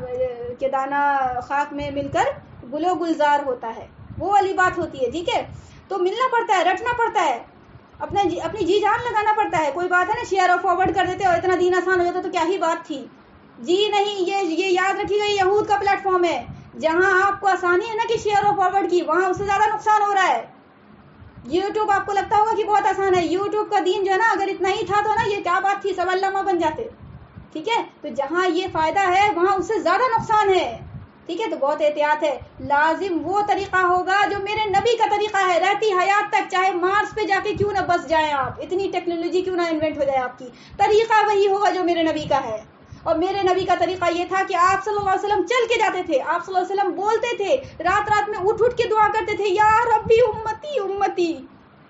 کہ دانا خاک میں مل کر گل و گلزار ہوتا ہے، وہ والی بات ہوتی ہے، ٹھیک ہے؟ تو ملنا پڑتا ہے، رٹنا پڑتا ہے، اپنی جی جان لگانا پڑتا ہے۔ کوئی بات ہے نا شیئر اور فارورڈ کر دیتے اور اتنا دین آسان ہو جاتا تو کیا ہی بات تھی؟ جی نہیں، یہ یاد رکھی گئی، یہود کا پلیٹ فارم ہے، جہاں آپ کو آسانی ہے نا کہ شیئر اور فارورڈ کی، وہاں اس سے زیادہ نقصان ہو رہا ہے۔ یوٹیوب آپ کو لگتا ہوگا کہ بہت آسان ہے، یوٹیوب کا دین جو ہے نا اگر اتنا ہی تھا تو نا یہ کیا بات تھی، سب علامہ بن جاتے، ٹھیک ہے؟ تو جہاں یہ فائدہ ہے وہاں اس سے زیادہ نقصان ہے، ٹھیک ہے؟ تو بہت احتیاط ہے، لازم وہ طریقہ ہوگا جو میرے نبی کا طریقہ ہے، رہتی حیات تک، چاہے مارس پہ جا کے کیوں نہ بس جائیں آپ، اتنی ٹیکنالوجی کیوں نہ انوینٹ ہو جائے آپ کی، طریقہ وہی ہوگا جو میرے نبی کا ہے۔ اور میرے نبی کا طریقہ یہ تھا کہ آپ صلی اللہ علیہ وسلم چل کے جاتے تھے، آپ صلی اللہ علیہ وسلم بولتے تھے، رات میں اٹھ کے دعا کرتے تھے، یا ربی امتی امتی،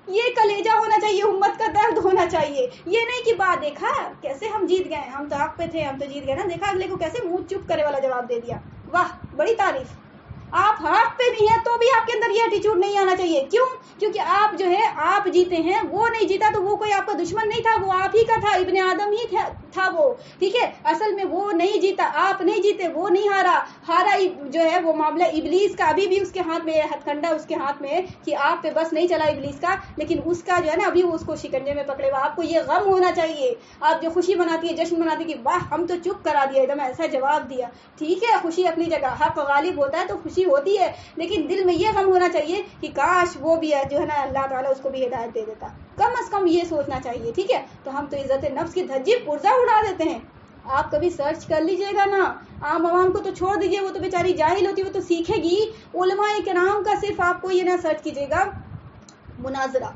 یہ کلیجہ ہونا چاہیے، امت کا درد ہونا چاہیے، یہ نہیں کہ بات دیکھا کیسے ہم جیت گئے، ہم تو حق پہ تھے، ہم تو جیت گئے نا، دیکھا اگلے کو کیسے منہ چپ کرے والا جواب دے دیا، واہ بڑی تعریف، آپ حق پہ بھی ہیں تو بھی آپ کے اندر یہ ایٹیچیوڈ نہیں آنا چاہیے. کیوں؟ کیونکہ آپ جو ہے آپ جیتے ہیں, وہ نہیں جیتا تو وہ کوئی آپ کا دشمن نہیں تھا, وہ آپ ہی کا تھا, ابن آدم ہی تھا وہ, ٹھیک ہے. اصل میں وہ نہیں جیتا, آپ نہیں جیتے, وہ نہیں ہارا جو ہے وہ معاملہ ابلیس کا. ابھی بھی اس کے ہاتھ میں ہتھ کنڈا اس کے ہاتھ میں کہ آپ پہ بس نہیں چلا ابلیس کا, لیکن اس کا جو ہے نا ابھی وہ اس کو شکنجے میں پکڑے ہوا. آپ کو یہ غم ہونا چاہیے. آپ جو خوشی مناتی ہے, جشن مناتی ہے کہ واہ ہم تو چپ کرا دیا, ایک دم ایسا جواب دیا, ٹھیک ہے, خوشی اپنی جگہ, حق غالب ہوتا ہے تو خوشی ہوتی ہے, لیکن دل میں یہ غم ہونا چاہیے کہ کاش وہ بھی جو ہے نا اللہ تعالیٰ اس کو بھی ہدایت دے دیتا, کم از کم یہ سوچنا چاہیے, ٹھیک ہے. تو ہم تو عزت نفس کی دھجی پرزہ اڑا دیتے ہیں. آپ کبھی سرچ کر لیجئے گا نا, عام عوام کو تو چھوڑ دیجئے, وہ تو بیچاری جاہل ہوتی, وہ تو سیکھے گی. علماء کرام کا صرف آپ کو یہ نہ سرچ کیجئے گا مناظرہ,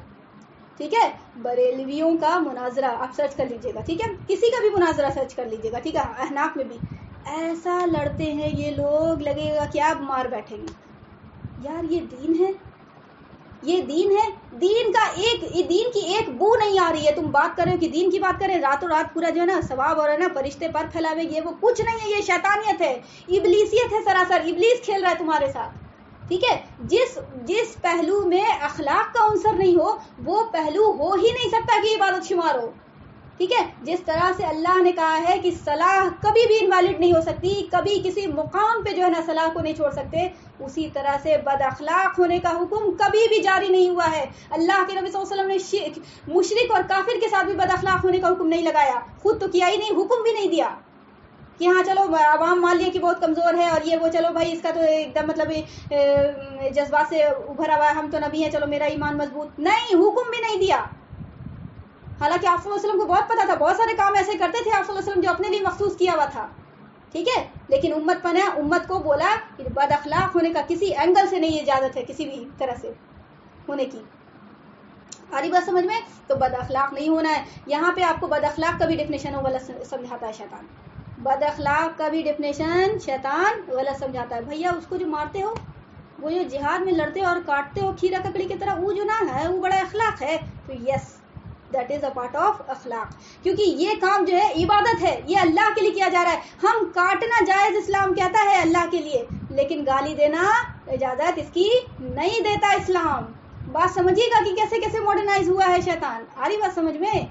ٹھیک ہے, بریلویوں کا مناظرہ آپ سرچ کر لیجئے گا, ٹھیک ہے, کسی کا بھی مناظرہ سرچ کر لیجئے گا, ٹھیک ہے. احناف میں بھی ایسا لڑتے ہیں یہ لوگ, لگے گا کہ آپ مار بیٹھیں گے. یار یہ دین ہے, یہ دین ہے. دین کی ایک بو نہیں آ رہی ہے. تم بات کر رہے ہو کہ دین کی بات کریں, راتوں رات پورا جو ہے نا ثواب اور ہے نا فرشتے پر پھیلاوے گی, وہ کچھ نہیں ہے, یہ شیطانیت ہے, ابلیسیت ہے سراسر. ابلیس کھیل رہا ہے تمہارے ساتھ, ٹھیک ہے. جس پہلو میں اخلاق کا عنصر نہیں ہو وہ پہلو ہو ہی نہیں سکتا کہ عبادت شمار ہو, ٹھیک ہے. جس طرح سے اللہ نے کہا ہے کہ صلاح کبھی بھی انویلڈ نہیں ہو سکتی, کبھی کسی مقام پہ جو ہے نا صلاح کو نہیں چھوڑ سکتے, اسی طرح سے بد اخلاق ہونے کا حکم کبھی بھی جاری نہیں ہوا ہے. اللہ کے نبی صلی اللہ علیہ وسلم نے مشرک اور کافر کے ساتھ بھی بد اخلاق ہونے کا حکم نہیں لگایا, خود تو کیا ہی نہیں, حکم بھی نہیں دیا کہ ہاں چلو عوام مان لیا کہ بہت کمزور ہے اور یہ وہ, چلو بھائی اس کا تو ایک دم مطلب جذبات سے ابھرا ہوا ہے, ہم تو نبی ہیں, چلو میرا ایمان مضبوط. نہیں, حکم بھی نہیں دیا. حالانکہ آپ صلی اللہ علیہ وسلم کو بہت پتا تھا, بہت سارے کام ایسے کرتے تھے آپ صلی اللہ علیہ وسلم جو اپنے لیے مخصوص کیا ہوا تھا, ٹھیک ہے. لیکن امت کو بولا کہ بد اخلاق ہونے کا کسی اینگل سے نہیں اجازت ہے, کسی بھی طرح سے ہونے کی. آ رہی بات سمجھ میں؟ تو بد اخلاق نہیں ہونا ہے. یہاں پہ آپ کو بد اخلاق کا بھی ڈیفینیشن غلط سمجھاتا ہے شیطان. بد اخلاق کا بھی ڈیفینیشن شیطان غلط سمجھاتا ہے. بھیا اس کو جو مارتے ہو, وہ جو جہاد میں لڑتے ہو اور کاٹتے ہو کھیرا ککڑی کی طرح, وہ جو نہ ہے وہ بڑا اخلاق ہے. تو yes, that is a part of اخلاق, کیونکہ یہ کام جو ہے عبادت ہے, یہ اللہ کے لیے کیا جا رہا ہے. ہم کاٹنا جائز اسلام کہتا ہے اللہ کے لیے, لیکن گالی دینا اجازت اس کی نہیں دیتا اسلام. بات سمجھیے گا کہ کیسے کیسے ماڈرنائز ہوا ہے شیطان. آ رہی بات سمجھ میں؟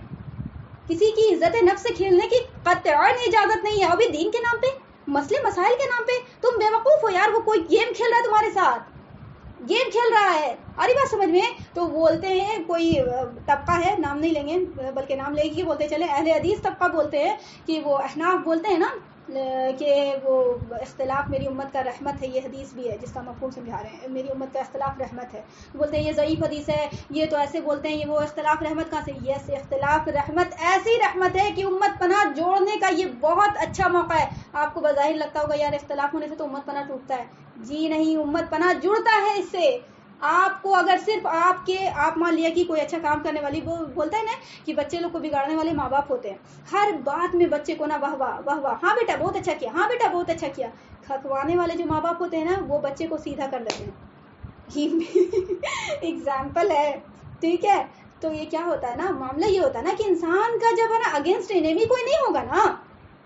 کسی کی عزت نفس سے کھیلنے کی قطعاً اجازت نہیں ہے. ابھی دین کے نام پہ, مسئلے مسائل کے نام پہ تم بیوقوف ہو یار. وہ کوئی گیم کھیل رہا ہے تمہارے ساتھ, گیم کھیل رہا ہے. آری بات سمجھ میں؟ تو بولتے ہیں کوئی طبقہ ہے, نام نہیں لیں گے بلکہ نام لے کے بولتے چلے, اہل حدیث طبقہ بولتے ہیں کہ وہ احناف بولتے ہیں نا کہ وہ اختلاف میری امت کا رحمت ہے. یہ حدیث بھی ہے جس کا مفہوم سمجھا رہے ہیں, میری امت کا اختلاف رحمت ہے. بولتے ہیں یہ ضعیف حدیث ہے, یہ تو ایسے بولتے ہیں, یہ وہ اختلاف رحمت کہاں سے؟ یس, اختلاف رحمت ایسی رحمت ہے کہ امت پناہ جوڑنے کا یہ بہت اچھا موقع ہے. آپ کو بظاہر لگتا ہوگا یار اختلاف ہونے سے تو امت پناہ ٹوٹتا ہے. جی نہیں, امت پناہ جڑتا ہے اس سے. آپ کو اگر صرف آپ مان لیا کہ کوئی اچھا کام کرنے والی, وہ بولتا ہے نا کہ بچے لوگ کو بگاڑنے والے ماں باپ ہوتے ہیں. ہر بات میں بچے کو نا واہ واہ واہ واہ, ہاں بیٹا بہت اچھا کیا, ہاں بیٹا بہت اچھا کیا. کھکوانے والے جو ماں باپ ہوتے ہیں نا, وہ بچے کو سیدھا کر دیتے ہیں. ایگزامپل ہے, ٹھیک ہے. تو یہ کیا ہوتا ہے نا, معاملہ یہ ہوتا ہے نا کہ انسان کا جب ہے نا اگینسٹ انیمی کوئی نہیں ہوگا نا.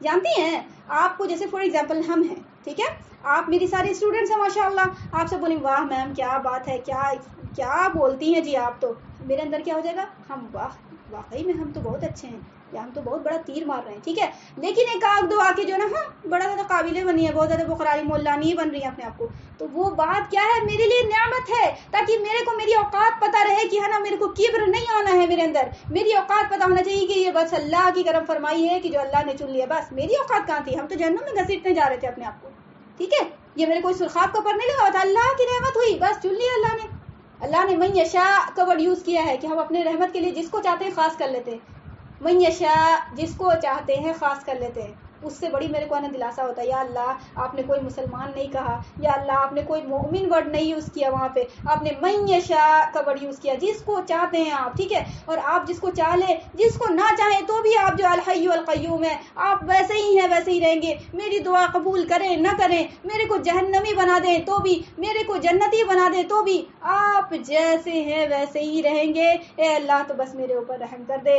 جانتی ہیں آپ کو, جیسے فار ایگزامپل ہم ہیں, ٹھیک ہے, آپ میری ساری اسٹوڈنٹس ہیں ماشاء اللہ, آپ سے بولیں واہ میم کیا بات ہے, کیا بولتی ہیں جی آپ, تو میرے اندر کیا ہو جائے گا, ہم واقعی میں ہم تو بہت اچھے ہیں, یا ہم تو بہت بڑا تیر مار رہے ہیں, ٹھیک ہے. لیکن ایک آگ دو آ کے جو نا ہاں بڑا زیادہ قابلیں بنی ہے, بہت زیادہ بخراری مولانی بن رہی ہیں اپنے آپ کو, تو وہ بات کیا ہے, میرے لیے نعمت ہے, تاکہ میرے کو میری اوقات پتہ رہے کہ ہے نا میرے کو کبر نہیں آنا ہے میرے اندر. میری اوقات پتہ ہونا چاہیے کہ یہ بس اللہ کی کرم فرمائی ہے کہ جو اللہ نے چن لیا. بس میری اوقات کہاں تھی, ہم تو جہنم میں گھسیٹنے جا رہے تھے اپنے آپ کو, ٹھیک ہے. یہ میرے کوئی سرخاب کا پر نہیں لگا تھا, اللہ کی رحمت ہوئی, بس چن لیا اللہ نے. اللہ نے من یشاء کا ورڈ یوز کیا ہے کہ ہم اپنے رحمت کے لیے جس کو چاہتے ہیں خاص کر لیتے ہیں. من یشاء, جس کو چاہتے ہیں خاص کر لیتے ہیں. اس سے بڑی میرے کو آنا دلاسا ہوتا ہے, یا اللہ آپ نے کوئی مسلمان نہیں کہا, یا اللہ آپ نے کوئی مومن ورڈ نہیں یوز کیا, وہاں پہ آپ نے من یشاء کا ورڈ یوز کیا, جس کو چاہتے ہیں آپ, ٹھیک ہے. اور آپ جس کو چاہ لیں, جس کو نہ چاہیں تو بھی آپ جو الحی القیوم ہے, آپ ویسے ہی ہیں ویسے ہی رہیں گے. میری دعا قبول کریں نہ کریں, میرے کو جہنمی بنا دیں تو بھی, میرے کو جنتی بنا دیں تو بھی, آپ جیسے ہیں ویسے ہی رہیں گے. اے اللہ تو بس میرے اوپر رحم کر دے,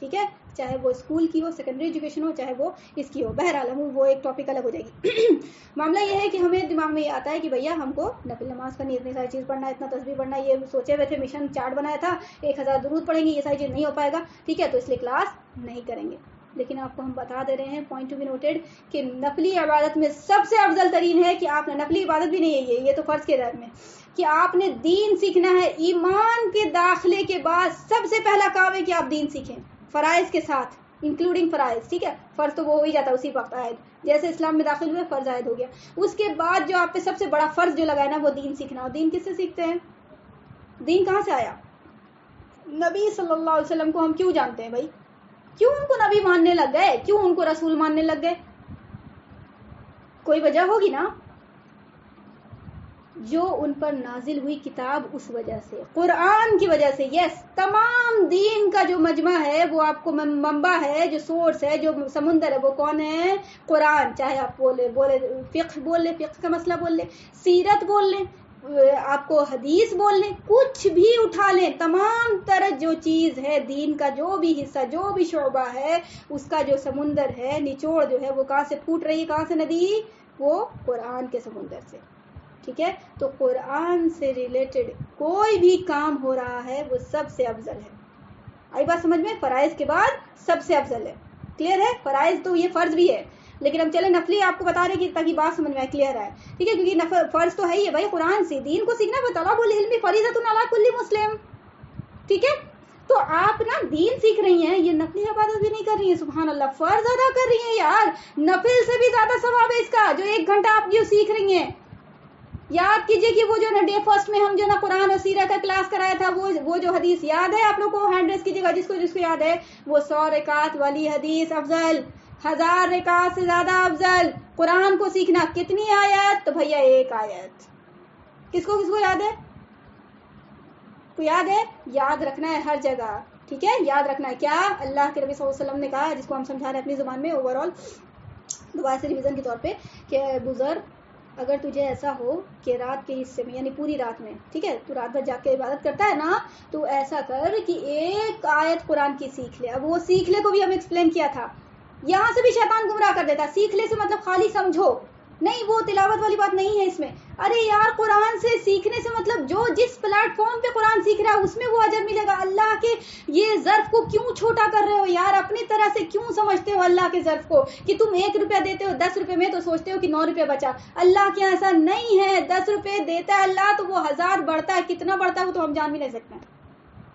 ٹھیک ہے، چاہے وہ اسکول کی ہو، سیکنڈری ایجوکیشن ہو، چاہے وہ اس کی ہو. بہرحال وہ ایک ٹاپک الگ ہو جائے گی. معاملہ یہ ہے کہ ہمیں دماغ میں یہ آتا ہے کہ بھیا ہم کو نفل نماز کرنی، اتنی ساری چیز پڑھنا ہے، اتنا تسبیح پڑھنا ہے، یہ سوچے ہوئے تھے، مشن چارٹ بنایا تھا 1000 درود پڑھیں گے، یہ ساری چیز نہیں ہو پائے گا. ٹھیک ہے، تو اس لیے کلاس نہیں کریں گے. لیکن آپ کو ہم بتا دے رہے ہیں، پوائنٹ ٹو بی نوٹڈ، کہ نفلی عبادت میں سب سے افضل ترین ہے کہ آپ نے، نفلی عبادت بھی نہیں ہے یہ تو فرض کے درد میں، کہ آپ نے دین سیکھنا ہے. ایمان کے داخلے کے بعد سب سے پہلا کام ہے کہ آپ دین سیکھیں، فرائض کے ساتھ، انکلوڈنگ فرائض. ٹھیک ہے، فرض تو وہ ہو ہی جاتا ہے اسی وقت عائد، جیسے اسلام میں داخل ہوئے فرض عائد ہو گیا. اس کے بعد جو آپ پہ سب سے بڑا فرض جو لگا ہے نا، وہ دین سیکھنا. اور دین کس سے سیکھتے ہیں؟ دین کہاں سے آیا؟ نبی صلی اللہ علیہ وسلم کو ہم کیوں جانتے ہیں بھائی؟ کیوں ان کو نبی ماننے لگ گئے؟ کیوں ان کو رسول ماننے لگ گئے؟ کوئی وجہ ہوگی نا. جو ان پر نازل ہوئی کتاب، اس وجہ سے، قرآن کی وجہ سے. یس، تمام دین کا جو مجمع ہے، وہ آپ کو منبع ہے، جو سورس ہے، جو سمندر ہے، وہ کون ہے؟ قرآن. چاہے آپ بولے فقہ بول لیں، فقہ کا مسئلہ بول لیں، سیرت بول لیں، آپ کو حدیث بول لیں، کچھ بھی اٹھا لیں، تمام طرح جو چیز ہے دین کا، جو بھی حصہ، جو بھی شعبہ ہے، اس کا جو سمندر ہے، نچوڑ جو ہے، وہ کہاں سے پھوٹ رہی ہے؟ کہاں سے ندی؟ وہ قرآن کے سمندر سے. ٹھیک ہے، تو قرآن سے ریلیٹڈ کوئی بھی کام ہو رہا ہے وہ سب سے افضل ہے. آئی بات سمجھ میں؟ فرائض کے بعد سب سے افضل ہے. کلیئر ہے؟ فرائض تو یہ فرض بھی ہے، لیکن ہم چلے نفلی آپ کو بتا رہے کہ تاکہ بات سمجھ میں آئے، کلیئر ہے. ٹھیک ہے، کیونکہ فرض تو ہے ہی ہے بھائی، قرآن سے دین کو سیکھنا. طلب العلم فریضۃ علی کل مسلم. ٹھیک ہے، تو آپ نا دین سیکھ رہی ہیں، یہ نفلی عبادت بھی نہیں کر رہی ہیں، سبحان اللہ، فرض ادا کر رہی ہیں یار. نفل سے بھی زیادہ ثواب ہے اس کا، جو 1 گھنٹہ آپ جو سیکھ رہی ہیں. یاد کیجئے کہ وہ جو نا ڈے فرسٹ میں ہم جو نا قرآن اور سیرت کا کلاس کرایا تھا، وہ جو حدیث یاد ہے آپ لوگ کو؟ ہینڈ ریس کیجئے گا جس کو یاد ہے. وہ 100 رکعت والی حدیث افضل، 1000 رکعت سے زیادہ افضل. قرآن کو سیکھنا کتنی آیت؟ تو بھیا 1 آیت. کس کو یاد ہے؟ کو یاد ہے؟ یاد رکھنا ہے ہر جگہ. ٹھیک ہے، یاد رکھنا ہے. کیا اللہ کے نبی صلی اللہ علیہ وسلم نے کہا، جس کو ہم سمجھا رہے ہیں اپنی زبان میں اوور آل دوبارہ سے ریویژن کے طور پہ، کہ بزرگ اگر تجھے ایسا ہو کہ رات کے حصے میں، یعنی پوری رات میں، ٹھیک ہے، تو رات بھر جاگ کے عبادت کرتا ہے نا، تو ایسا کر کہ 1 آیت قرآن کی سیکھ لے. اب وہ سیکھ لے کو بھی ہم ایکسپلین کیا تھا. یہاں سے بھی شیطان گمراہ کر دیتا. سیکھ لے سے مطلب خالی سمجھو نہیں، وہ تلاوت والی بات نہیں ہے اس میں. ارے یار، قرآن سے سیکھنے سے مطلب جو جس پلیٹ فارم پہ قرآن سیکھ رہا ہے اس میں وہ اجر ملے گا. اللہ کے یہ ظرف کو کیوں چھوٹا کر رہے ہو یار؟ اپنی طرح سے کیوں سمجھتے ہو اللہ کے ظرف کو کہ تم 1 روپیہ دیتے ہو 10 روپے میں تو سوچتے ہو کہ 9 روپے بچا. اللہ کے ایسا نہیں ہے. 10 روپے دیتا ہے اللہ تو وہ 1000 بڑھتا ہے. کتنا بڑھتا ہے وہ تو ہم جان بھی نہیں سکتے.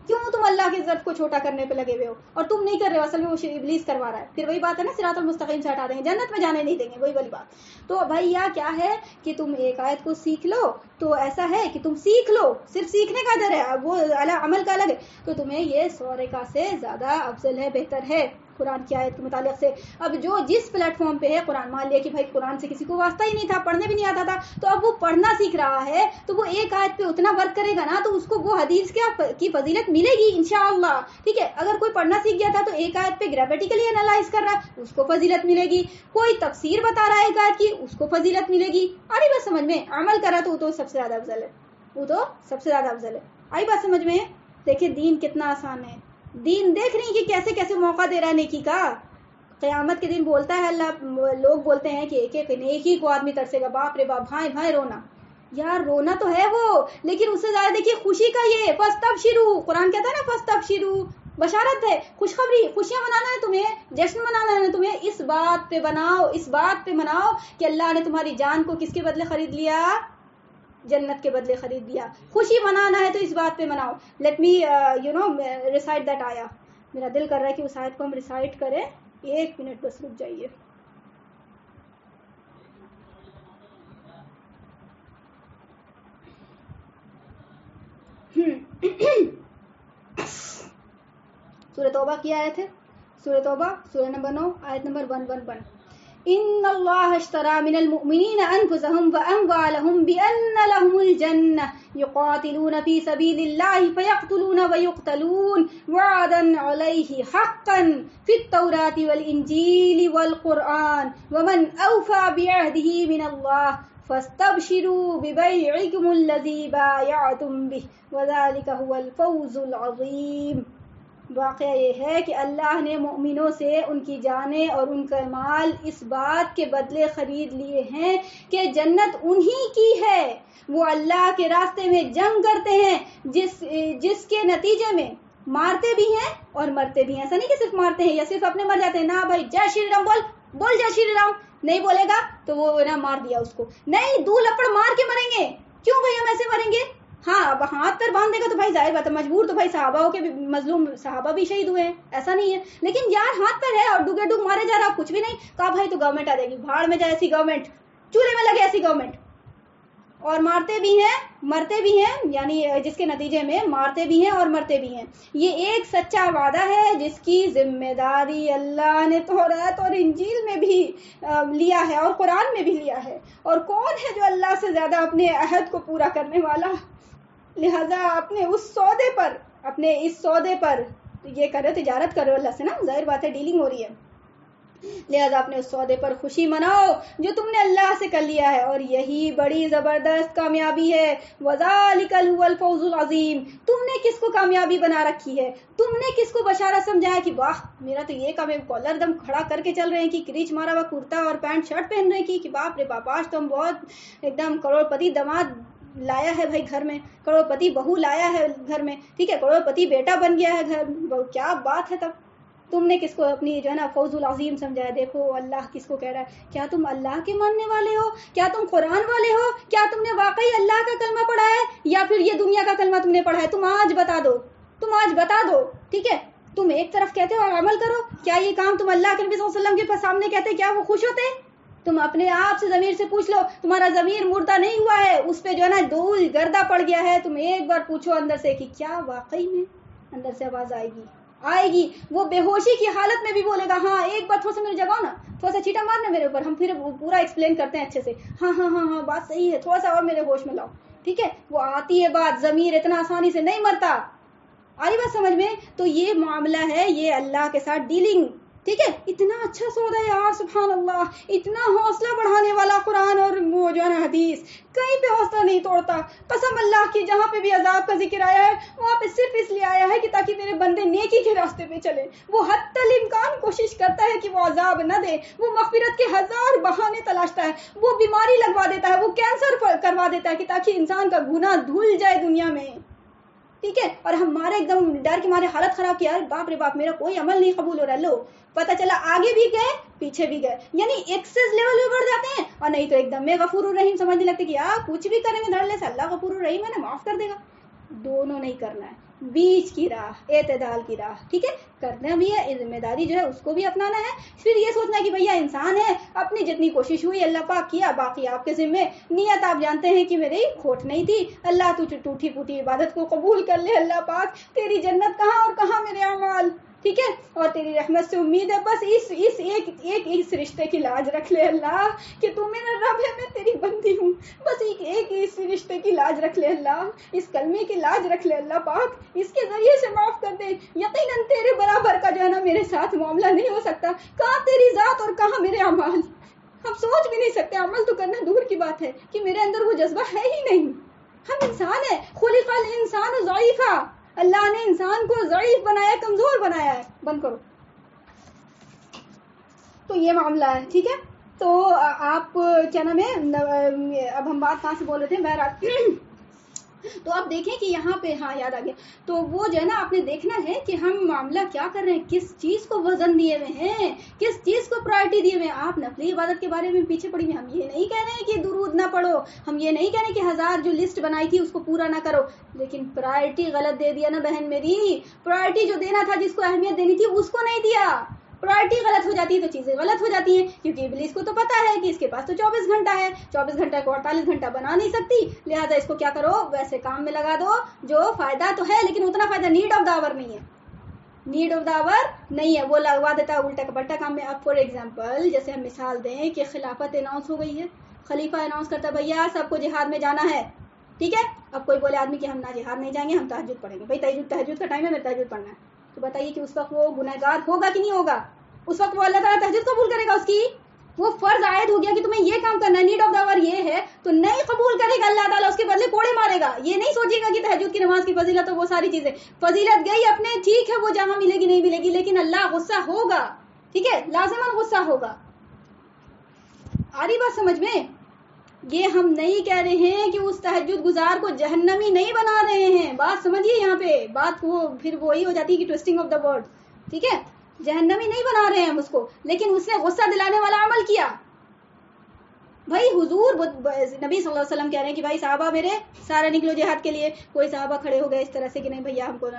کیوں تم اللہ کے ظرف کو چھوٹا کرنے پہ لگے ہوئے ہو؟ اور تم نہیں کر رہے ہو، اصل میں وہ ابلیس کروا رہا ہے. پھر وہی بات ہے نا، صراط المستقیم سے ہٹا دیں گے، جنت میں جانے نہیں دیں گے، وہی والی بات. تو بھیا کیا ہے کہ تم 1 آیت کو سیکھ لو، تو ایسا ہے کہ تم سیکھ لو، صرف سیکھنے کا در ہے، وہ عمل کا الگ ہے. تو تمہیں یہ 100 رکعت سے زیادہ افضل ہے، بہتر ہے قرآن کی آیت کے متعلق سے. اب جو جس پلیٹ فارم پہ ہے قرآن، مان لیا کہ بھائی قرآن سے کسی کو واسطہ ہی نہیں تھا، پڑھنے بھی نہیں آتا تھا، تو اب وہ پڑھنا سیکھ رہا ہے، تو وہ 1 آیت پہ اتنا ورک کرے گا نا، تو اس کو وہ حدیث کی فضیلت ملے گی انشاءاللہ. ٹھیک ہے، اگر کوئی پڑھنا سیکھ گیا تھا تو 1 آیت پہ گریمیٹیکلی انالائز کر رہا ہے، اس کو فضیلت ملے گی. کوئی تفسیر بتا رہا ہے 1 آیت کی، اس کو فضیلت ملے گی. آئی بات سمجھ میں؟ عمل کرا تو وہ تو سب سے زیادہ افضل ہے، وہ تو سب سے زیادہ افضل ہے. آئی بات سمجھ میں؟ دیکھیں دین کتنا آسان ہے. دین دیکھ رہی کہ کیسے کیسے موقع دے رہا ہے نیکی کا. قیامت کے دن بولتا ہے اللہ، لوگ بولتے ہیں کہ ایک ہی کو آدمی ترسے گا، باپ رے باپ، بھائیں رونا. یار رونا تو ہے وہ، لیکن اس سے زیادہ دیکھیے خوشی کا یہ فاستبشروا. قرآن کہتا ہے نا فاستبشروا، بشارت ہے، خوشخبری، خوشیاں منانا ہے تمہیں، جشن منانا ہے تمہیں. اس بات پہ بناؤ، اس بات پہ مناؤ کہ اللہ نے تمہاری جان کو کس کے بدلے خرید لیا؟ جنت کے بدلے خرید لیا. خوشی منانا ہے تو اس بات پہ مناؤ. لیٹ می ریسائٹ دیٹ آیا. میرا دل کر رہا ہے کہ اس آیت کو ہم ریسائٹ کریں. 1 منٹ بس رک جائیے. سورہ توبہ کی آیت ہے، سورہ توبہ سورہ نمبر 9 آیت نمبر 111. ان اللہ اشترى من المؤمنین انفسهم واموالهم بان لهم الجنہ یقاتلون فی سبیل اللہ فیقتلون ویقتلون وعدا علیہ حقا فی التوراة والانجیل والقرآن ومن اوفى بعہدہ من اللہ فاستبشروا ببیعکم الذی بایعتم بہ وذلک هو الفوز العظیم. واقعہ یہ ہے کہ اللہ نے مومنوں سے ان کی جانیں اور ان کا مال اس بات کے بدلے خرید لیے ہیں کہ جنت انہی کی ہے. وہ اللہ کے راستے میں جنگ کرتے ہیں جس کے نتیجے میں مارتے بھی ہیں اور مرتے بھی ہیں. ایسا نہیں کہ صرف مارتے ہیں یا صرف اپنے مر جاتے ہیں. نہ بھائی جے شری رام بول جے شری رام نہیں بولے گا تو وہ نہ مار دیا اس کو. نہیں، دو لپڑ مار کے مریں گے. کیوں بھائی ہم ایسے مریں گے؟ ہاں اب ہاتھ پر باندھ دے گا تو بھائی ظاہر بات ہے مجبور تو بھائی صحابہ کے بھی مظلوم صحابہ بھی شہید ہوئے ہیں، ایسا نہیں ہے. لیکن یار ہاتھ پر ہے اور ڈگے ڈگ مارے جا رہا، کچھ بھی نہیں کہا بھائی تو گورنمنٹ آ جائے گی، بھاڑ میں جائے ایسی گورنمنٹ، چولہے میں لگے ایسی گورنمنٹ. اور مارتے بھی ہیں مرتے بھی ہیں، یعنی جس کے نتیجے میں مارتے بھی ہیں اور مرتے بھی ہیں. یہ ایک سچا وعدہ ہے جس کی ذمہ داری اللہ نے تورات اور انجیل میں بھی لیا ہے اور قرآن میں بھی لیا ہے. اور کون ہے جو اللہ سے زیادہ اپنے عہد کو پورا کرنے والا؟ لہذا اپنے اس سودے پر یہ کرو، تجارت کرو اللہ سے، نا ظاہر بات ہے ڈیلنگ ہو رہی ہے. لہذا اپنے اس سودے پر خوشی مناؤ جو تم نے اللہ سے کر لیا ہے، اور یہی بڑی زبردست کامیابی ہے. وَذَلِكَ هُوَ الْفَوْزُ الْعَظِيمُ. تم نے کس کو کامیابی بنا رکھی ہے؟ تم نے کس کو بشارت سمجھا ہے کہ واہ میرا تو یہ کام ہے، کالر دم کھڑا کر کے چل رہے ہیں کہ کریچ مارا ہوا کرتا اور پینٹ شرٹ پہن رہے ہیں کہ باپ رے باپ آج تو ہم بہت ایک دم کروڑ پتی داماد لایا ہے بھائی گھر میں، کروڑ پتی بہو لایا ہے گھر میں، ٹھیک ہے، کروڑ پتی بیٹا بن گیا ہے گھر. کیا بات ہے. تب تم نے کس کو اپنی جو ہے نا فوز العظیم سمجھا ہے؟ دیکھو اللہ کس کو کہہ رہا ہے. کیا تم اللہ کے ماننے والے ہو؟ کیا تم قرآن والے ہو؟ کیا تم نے واقعی اللہ کا کلمہ پڑھا ہے یا پھر یہ دنیا کا کلمہ تم نے پڑھا ہے؟ تم آج بتا دو ٹھیک ہے. تم ایک طرف کہتے ہو اور عمل کرو. کیا یہ کام تم اللہ کے نبی صلی اللہ علیہ وسلم کے سامنے کہتے کیا وہ خوش ہوتے؟ تم اپنے آپ سے ضمیر سے پوچھ لو، تمہارا ضمیر مردہ نہیں ہوا ہے، اس پہ جو ہے نا دھول گردہ پڑ گیا ہے. تم ایک بار پوچھو اندر سے کہ کیا واقعی میں اندر سے آواز آئے گی. وہ بے ہوشی کی حالت میں بھی بولے گا ہاں ایک بار تھوڑا سا میرے جگاؤ نا، تھوڑا سا چیٹا مارنا میرے اوپر، ہم پھر پورا ایکسپلین کرتے ہیں اچھے سے. ہاں بات صحیح ہے، تھوڑا سا اور میرے ہوش میں لاؤ. ٹھیک ہے، وہ آتی ہے بات. ضمیر اتنا آسانی سے نہیں مرتا. آئی بات سمجھ میں؟ تو یہ معاملہ ہے، یہ اللہ کے ساتھ ڈیلنگ. ٹھیک ہے، اتنا اچھا سودا ہے یار، سبحان اللہ، اتنا حوصلہ بڑھانے والا قرآن اور وہ جو ہے نا حدیث، کہیں پہ حوصلہ نہیں توڑتا. قسم اللہ کی جہاں پہ بھی عذاب کا ذکر آیا ہے وہاں پہ صرف اس لیے آیا ہے کہ تاکہ میرے بندے نیکی کے راستے پہ چلے. وہ حتی الامکان کوشش کرتا ہے کہ وہ عذاب نہ دے، وہ مغفرت کے ہزار بہانے تلاشتا ہے، وہ بیماری لگوا دیتا ہے، وہ کینسر کروا دیتا ہے کہ تاکہ انسان کا گناہ دھل جائے دنیا میں. ٹھیک ہے، اور ہمارے ایک دم ڈر کے مارے حالت خراب کی، یار باپ رے باپ میرا کوئی عمل نہیں قبول ہو رہا. لو پتہ چلا آگے بھی گئے پیچھے بھی گئے، یعنی ایکسس لیول پہ بڑھ جاتے ہیں اور نہیں تو ایک دم میں غفور الرحیم سمجھنے لگتے کہ یار کچھ بھی کریں گے دھڑلے سے اللہ غفور الرحیم ہے نا معاف کر دے گا. دونوں نہیں کرنا ہے، بیچ کی راہ، اعتدال کی راہ. ٹھیک ہے، کرنا بھی ہے، ذمہ داری جو ہے اس کو بھی اپنانا ہے. پھر یہ سوچنا ہے کہ بھیا انسان ہے، اپنی جتنی کوشش ہوئی اللہ پاک کیا، باقی آپ کے ذمے. نیت آپ جانتے ہیں کہ میری کھوٹ نہیں تھی، اللہ تو ٹوٹی پھوٹی عبادت کو قبول کر لے. اللہ پاک تیری جنت کہاں اور کہاں میرے اعمال. ٹھیک ہے، اور تیری رحمت سے امید ہے بس اس رشتے کی لاج رکھ لے اللہ کہ تو میرا رب ہے، میں تیری بندی ہوں. بس اس رشتے کی لاج رکھ لے اللہ، اس کلمے کی لاج رکھ لے اللہ پاک، اس کے ذریعے سے معاف کر دے. یقیناً تیرے برابر کا جو ہے نا میرے ساتھ معاملہ نہیں ہو سکتا. کہاں تیری ذات اور کہاں میرے اعمال. ہم سوچ بھی نہیں سکتے، عمل تو کرنا دور کی بات ہے کہ میرے اندر وہ جذبہ ہے ہی نہیں. ہم انسان ہیں، خلق الانسان ضعیفا. اللہ نے انسان کو ضعیف بنایا، کمزور بنایا ہے. بند کرو. تو یہ معاملہ ہے. ٹھیک ہے، تو آپ کیا نام ہے، اب ہم بات کہاں سے بول رہے تھے، بہرحال تو آپ دیکھیں کہ یہاں پہ ہاں یاد آ گیا. تو وہ جو ہے نا آپ نے دیکھنا ہے کہ ہم معاملہ کیا کر رہے ہیں، کس چیز کو وزن دیے ہوئے ہیں، کس چیز کو پرائرٹی دیے ہوئے ہیں. آپ نفلی عبادت کے بارے میں پیچھے پڑی ہوئی. ہم یہ نہیں کہہ رہے ہیں کہ درود نہ پڑھو، ہم یہ نہیں کہہ رہے ہیں کہ 1000 جو لسٹ بنائی تھی اس کو پورا نہ کرو، لیکن پرائرٹی غلط دے دیا نا بہن میری. پرائرٹی جو دینا تھا، جس کو اہمیت دینی تھی اس کو نہیں دیا. پرائرٹی غلط ہو جاتی ہے تو چیزیں غلط ہو جاتی ہیں، کیونکہ ابلیس کو تو پتا ہے کہ اس کے پاس تو 24 گھنٹہ ہے، 24 گھنٹہ کو 48 گھنٹہ بنا نہیں سکتی. لہٰذا اس کو کیا کرو، ویسے کام میں لگا دو جو فائدہ تو ہے لیکن اتنا فائدہ نیڈ آف دا آور نہیں ہے. نیڈ آف دا آور نہیں ہے، وہ لگوا دیتا ہے الٹا پلٹا کام میں. اب فار ایگزامپل جیسے ہم مثال دیں کہ خلافت اناؤنس ہو گئی ہے، خلیفہ اناؤنس کرتا ہے بھیا سب کو جہاد میں جانا ہے. ٹھیک ہے، اب کوئی بولے آدمی کہ ہم نہ جہاد نہیں جائیں گے، ہم تہجد پڑھیں گے. بھائی تہجد کا ٹائم ہے، میرے تہجد پڑھنا ہے. تو بتائیے کہ اس وقت وہ گنہگار ہوگا کہ نہیں ہوگا؟ اس وقت وہ اللہ تعالیٰ تہجد قبول کرے گا اس کی؟ وہ فرض عائد ہو گیا کہ تمہیں یہ کام کرنا ہے, نیڈ آف دا آور یہ ہے, تو نہیں قبول کرے گا اللہ تعالیٰ, اس کے بدلے کوڑے مارے گا. یہ نہیں سوچے گا کہ تہجد کی نماز کی فضیلت اور وہ ساری چیزیں, فضیلت گئی اپنے, ٹھیک ہے وہ جہاں ملے گی نہیں ملے گی, لیکن اللہ غصہ ہوگا, ٹھیک ہے, لازماً غصہ ہوگا. آ رہی بات سمجھ میں؟ یہ ہم نہیں کہہ رہے ہیں کہ اس تہجد گزار کو جہنمی نہیں بنا رہے ہیں, بات سمجھیے یہاں پہ, بات وہ پھر وہی ہو جاتی ہے کہ ٹوسٹنگ آف دا ورڈ, ٹھیک ہے, جہنمی نہیں بنا رہے ہیں ہم اس کو, لیکن اس نے غصہ دلانے والا عمل کیا. بھائی حضور نبی صلی اللہ علیہ وسلم کہہ رہے ہیں کہ بھائی صحابہ میرے سارا نکلو جہاد کے لیے, کوئی صحابہ کھڑے ہو گئے اس طرح سے کہ نہیں بھیا ہم کو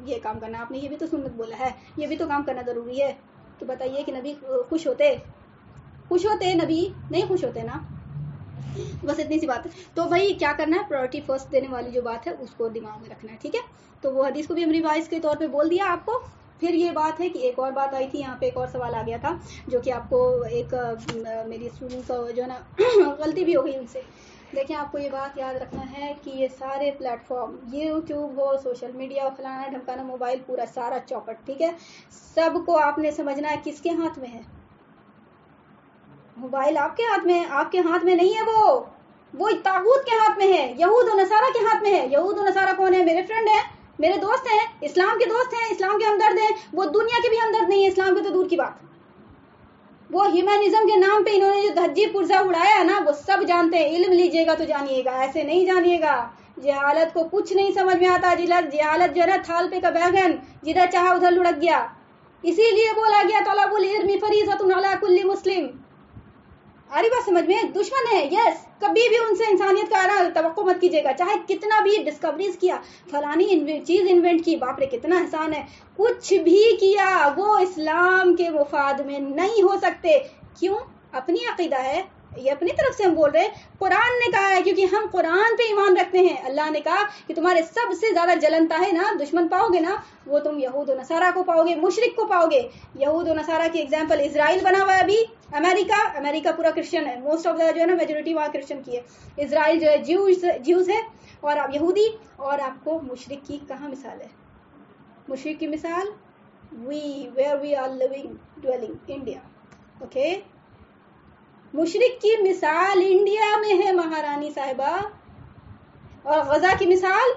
یہ کام کرنا, آپ نے یہ بھی تو سنت بولا ہے, یہ بھی تو کام کرنا ضروری ہے, تو بتائیے کہ نبی خوش ہوتے نبی نہیں خوش ہوتے نا. بس اتنی سی بات ہے. تو بھائی کیا کرنا ہے, پرائورٹی فرسٹ دینے والی جو بات ہے اس کو دماغ میں رکھنا ہے, ٹھیک ہے. تو وہ حدیث کو بھی ہم ریوائز کے طور پہ بول دیا آپ کو. پھر یہ بات ہے کہ ایک اور بات آئی تھی یہاں پہ, ایک اور سوال آ گیا تھا جو کہ آپ کو ایک میری اسٹوڈنٹ کا جو ہے نا غلطی بھی ہو گئی ان سے. دیکھیں آپ کو یہ بات یاد رکھنا ہے کہ یہ سارے پلیٹ فارم, یوٹیوب ہو, سوشل میڈیا ہو, فلانا ڈھمکانا, موبائل, پورا سارا چوپٹ, ٹھیک ہے, سب کو آپ نے سمجھنا ہے کس کے ہاتھ میں ہے. موبائل آپ کے ہاتھ میں ہے, آپ کے ہاتھ میں نہیں ہے, وہ طاغوت کے ہاتھ میں ہے, یہود و نصارہ کے ہاتھ میں ہے. یہود و نصارہ کون ہے؟ میرے فرینڈ ہیں, میرے دوست ہیں, اسلام کے دوست ہیں, اسلام کے ہمدرد ہیں. وہ دنیا کے بھی ہمدرد نہیں ہے, اسلام کے تو دور کی بات. وہ ہیومنزم کے نام پہ انہوں نے جو دھجی پرزا اڑایا ہے نا, وہ سب جانتے ہیں. علم لیجیے گا تو جانیے گا, ایسے نہیں جانیے گا. جہالت کو کچھ نہیں سمجھ میں آتا. جہالت جو ہے نا تھال پہ کا بیگن, جدھر چاہا ادھر لڑک گیا. اسی لیے بولا گیا طلب العلم فریضۃ علی کل مسلم. آری بات سمجھ میں؟ دشمن ہے, یس, کبھی بھی ان سے انسانیت کا توقع مت کیجیے گا, چاہے کتنا بھی ڈسکوریز کیا, فلانی چیز انوینٹ کی, باپ رے کتنا احسان ہے, کچھ بھی کیا, وہ اسلام کے مفاد میں نہیں ہو سکتے. کیوں؟ اپنی عقیدہ ہے, یہ اپنی طرف سے ہم بول رہے ہیں. قرآن نے کہا ہے, کیونکہ ہم قرآن پہ ایمان رکھتے ہیں. اللہ نے کہا کہ تمہارے سب سے زیادہ جلنتا ہے نا, دشمن پاؤ گے نا, وہ تم یہود و نصارہ کو پاؤ گے, مشرک کو پاؤ گے. یہود و نصارہ کی ایگزامپل اسرائیل بنا ہوا ہے ابھی, امریکہ پورا کرسچن ہے, موسٹ آف دا جو ہے نا میجورٹی وہاں کرسچن کی ہے. اسرائیل جو ہے جیوز ہے, اور آپ یہودی. اور آپ کو مشرک کی کہاں مثال ہے؟ مشرک کی مثال where we are living, dwelling, India. Okay, مشرک کی مثال انڈیا میں ہے مہارانی صاحبہ, اور غزہ کی مثال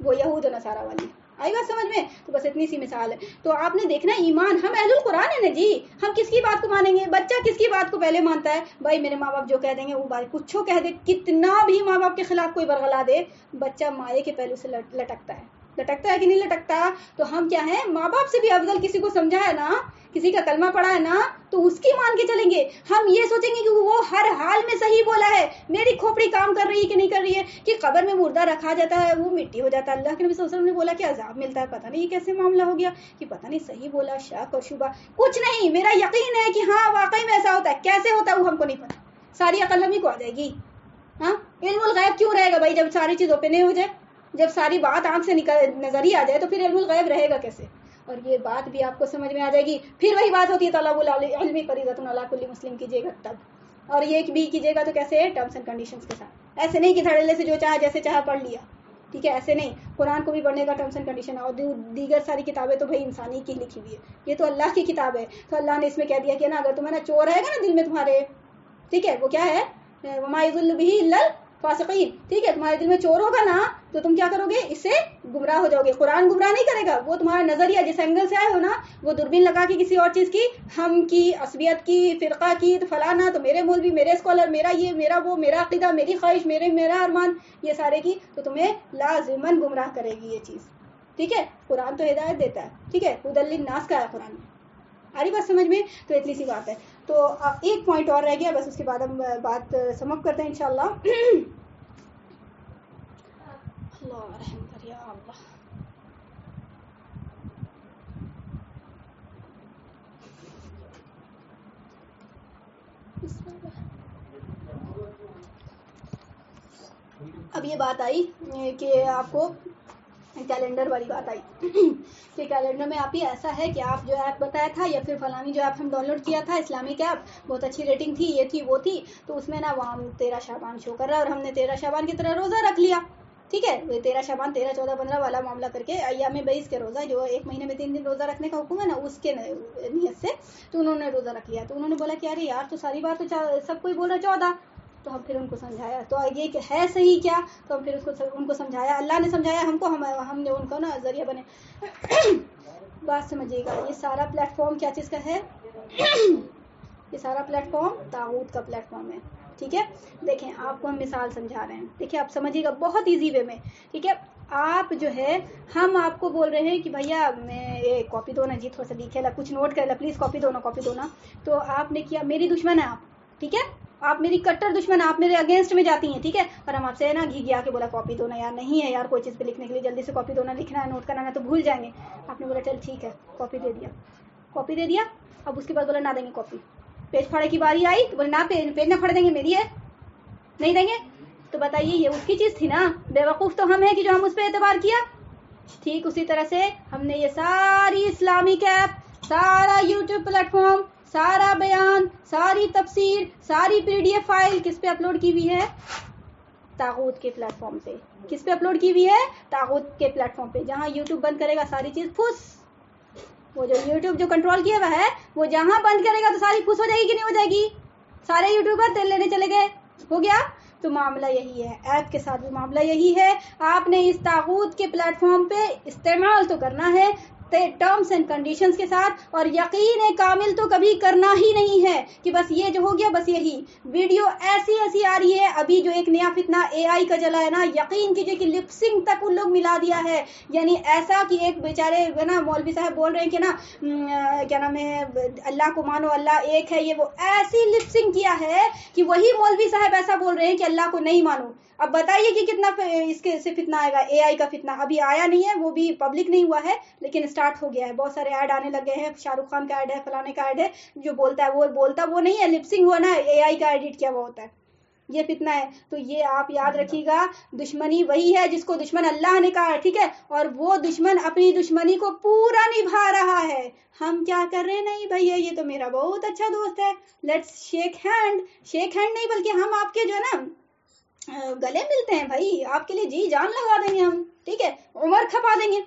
وہ یہود و نصارہ والی. آئی بات سمجھ میں؟ تو بس اتنی سی مثال ہے. تو آپ نے دیکھنا ایمان, ہم اہل القرآن ہیں نا جی, ہم کس کی بات کو مانیں گے؟ بچہ کس کی بات کو پہلے مانتا ہے؟ بھائی میرے ماں باپ جو کہہ دیں گے وہ بات, کچھ کہہ دے, کتنا بھی ماں باپ کے خلاف کوئی برغلا دے, بچہ مائے کے پہلو سے لٹکتا ہے کہ نہیں لٹکتا؟ تو ہم کیا ہیں, ماں باپ سے بھی افضل کسی کو سمجھا ہے نا, کسی کا کلمہ پڑھا ہے نا, تو اس کی مان کے چلیں گے. ہم یہ سوچیں گے کہ وہ ہر حال میں صحیح بولا ہے, میری کھوپڑی کام کر رہی ہے کہ نہیں کر رہی ہے, کہ قبر میں مردہ رکھا جاتا ہے وہ مٹی ہو جاتا ہے. اللہ کے نبی صلی اللہ علیہ وسلم نے بولا کہ عذاب ملتا ہے, پتہ نہیں یہ کیسے معاملہ ہو گیا, کہ پتہ نہیں صحیح بولا, شک اور شبہ کچھ نہیں. میرا یقین ہے کہ ہاں واقعی میں ایسا ہوتا ہے, کیسے ہوتا ہے وہ ہم کو نہیں پتا, ساری عقل ہی کو آ جائے گی. ہاں, علم الغیب کیوں رہے گا بھائی جب ساری چیز اوپن ہو جائے, جب ساری بات آنکھ سے نظر ہی آ جائے, تو پھر علم الغیب رہے گا کیسے؟ اور یہ بات بھی آپ کو سمجھ میں آ جائے گی. پھر وہی بات ہوتی ہے طلب العلم فریضۃ علی کل مسلم کیجیے گا تب, اور یہ بھی کیجیے گا تو کیسے؟ ٹرمس اینڈ کنڈیشنز کے ساتھ. ایسے نہیں کہ دھڑلے سے جو چاہا جیسے چاہا پڑھ لیا, ٹھیک ہے, ایسے نہیں. قرآن کو بھی پڑھنے کا ٹرمس اینڈ کنڈیشن, اور دیگر ساری کتابیں تو بھائی انسانی کی لکھی ہوئی ہے, یہ تو اللہ کی کتاب ہے. تو اللہ نے اس میں کہہ دیا کہ نا اگر تمہیں نا چور رہے گا نا دل میں تمہارے, ٹھیک ہے, وہ کیا ہے, وما یضل بہ الا الفاسقین, ٹھیک ہے, تمہارے دل میں چور ہوگا نا تو تم کیا کرو گے, اس سے گمراہ ہو جاؤ گے. قرآن گمراہ نہیں کرے گا, وہ تمہارا نظریہ جس اینگل سے آئے ہو نا, وہ دوربین لگا کے کسی اور چیز کی, ہم کی, عصبیت کی, فرقہ کی, تو فلانا, تو میرے مولوی, میرے اسکالر, میرا یہ, میرا وہ, میرا عقیدہ, میری خواہش, میرا ارمان, یہ سارے کی, تو تمہیں لازماً گمراہ کرے گی یہ چیز. ٹھیک ہے, قرآن تو ہدایت دیتا ہے, ٹھیک ہے, ہدی للناس کا ہے قرآن میں. آ رہی بات سمجھ میں؟ تو اتنی سی بات ہے. تو ایک پوائنٹ اور رہ گیا, بس اس کے بعد ہم بات سم اپ کرتے ہیں انشاءاللہ. اللہ رحم کر یا اللہ. اب یہ بات آئی کہ آپ کو کیلنڈر والی بات آئی کہ کیلنڈر میں آپ ہی ایسا ہے کہ آپ جو ایپ بتایا تھا, یا پھر فلانی جو ایپ ہم ڈاؤن لوڈ کیا تھا, اسلامک ایپ, بہت اچھی ریٹنگ تھی, یہ تھی وہ تھی, تو اس میں نا وہاں 13 شعبان شو کر رہا ہے, اور ہم نے 13 شعبان کی طرح روزہ رکھ لیا. ٹھیک ہے. 13 شعبان 13 14 15 والا معاملہ کر کے ایام 22 کے روزہ جو ایک مہینے میں 3 دن روزہ رکھنے کا حکم ہے نا, اس کے نیت سے تو انہوں نے روزہ رکھ لیا. تو انہوں نے بولا کہ ارے یار تو ساری بات تو سب کوئی بول رہا 14. تو ہم پھر ان کو سمجھایا, تو یہ کہ ہے صحیح کیا, تو ہم پھر ان کو سمجھایا, اللہ نے سمجھایا ہم کو, ہم نے ان کو نا ذریعہ بنے. بات سمجھیے گا, یہ سارا پلیٹ فارم کیا چیز کا ہے؟ یہ سارا پلیٹ فارم طاغوت کا پلیٹ فارم ہے. ٹھیک ہے, دیکھیں آپ کو ہم مثال سمجھا رہے ہیں, دیکھیں آپ سمجھیے گا بہت ایزی وے میں. ٹھیک ہے, آپ جو ہے ہم آپ کو بول رہے ہیں کہ بھیا میں یہ کاپی دو نا جی, تھوڑا سا لکھے لا, کچھ نوٹ کر لا پلیز, کاپی دو نا. تو آپ نے کیا, میری دشمن ہے آپ, ٹھیک ہے, آپ میری کٹر دشمن, آپ میرے اگینسٹ میں جاتی ہیں. ٹھیک ہے, اور ہم آپ سے نا گھا کے بولا کاپی دو نا یار, نہیں ہے یار کوئی چیز پہ لکھنے کے لیے, جلدی سے کاپی دو نا, لکھنا ہے, نوٹ کرنا ہے, تو بھول جائیں گے. آپ نے بولا چل ٹھیک ہے, کاپی دے دیا. اب اس کے بعد بولا نہ دیں گے کاپی. پیج پھاڑے کی باری آئی تو بولے نہ, پیج نہ پھاڑ دیں گے, میری ہے نہیں دیں گے. تو بتائیے یہ اس کی چیز تھی نا, بیوقوف تو ہم ہیں کہ جو ہم اس پہ اعتبار کیا. ٹھیک اسی طرح سے ہم نے یہ ساری اسلامک ایپ, سارا یوٹیوب پلیٹ فارم, سارا بیان, ساری تفسیر, ساری PDF فائل کس پہ اپلوڈ کی ہوئی ہے؟ طاغوت کے پلیٹ فارم پہ. کس پہ اپلوڈ کی ہوئی ہے؟ طاغوت کے پلیٹ فارم پہ. جہاں یوٹیوب بند کرے گا ساری چیز پھس, وہ جو یوٹیوب جو کنٹرول کیا ہوا ہے وہ جہاں بند کرے گا تو ساری پھس ہو جائے گی کہ نہیں ہو جائے گی؟ سارے یوٹیوبر تیل لینے چلے گئے, ہو گیا. تو معاملہ یہی ہے, ایپ کے ساتھ بھی معاملہ یہی ہے. آپ نے اس طاغوت کے پلیٹ فارم پہ استعمال تو کرنا ہے ٹرمز اینڈ کنڈیشنز کے ساتھ, اور یقین کامل تو کبھی کرنا ہی نہیں ہے کہ بس یہ جو ہو گیا بس یہی. ویڈیو ایسی آ رہی ہے, ابھی جو ایک نیا فتنہ AI کا چلا ہے نا, یقین کیجئے کہ لپسنگ تک ان لوگ ملا دیا ہے. یعنی ایسا کہ ایک بیچارے نا مولوی صاحب بول رہے ہیں کہ نا کیا نام ہے, اللہ کو مانو, اللہ ایک ہے, یہ وہ ایسی لپسنگ کیا ہے کہ وہی مولوی صاحب ایسا بول رہے ہیں کہ اللہ کو نہیں مانو. اب بتائیے کہ کتنا اس کے سے فتنہ آئے گا, AI کا فتنہ. ابھی آیا نہیں ہے, وہ بھی پبلک نہیں ہوا ہے, لیکن اسٹارٹ ہو گیا ہے. بہت سارے ایڈ آنے لگے ہیں, شاہ رخ خان کا ایڈ ہے, فلانے کا ایڈ ہے, جو بولتا ہے وہ نہیں ہے, لپسنگ ہوا نا, AI کا ایڈٹ کیا ہوا ہوتا ہے. یہ فتنہ ہے. تو یہ آپ یاد رکھیے گا, دشمنی وہی ہے جس کو دشمن اللہ نے کہا, ٹھیک ہے, اور وہ دشمن اپنی دشمنی کو پورا نبھا رہا ہے. ہم کیا کر رہے ہیں, نہیں بھیا یہ تو میرا بہت اچھا دوست ہے, لیٹس شیک ہینڈ نہیں, بلکہ ہم آپ کے جو ہے نا گلے ملتے ہیں بھائی, آپ کے لیے جی جان لگا دیں گے ہم. ٹھیک ہے, عمر کھپا دیں گے.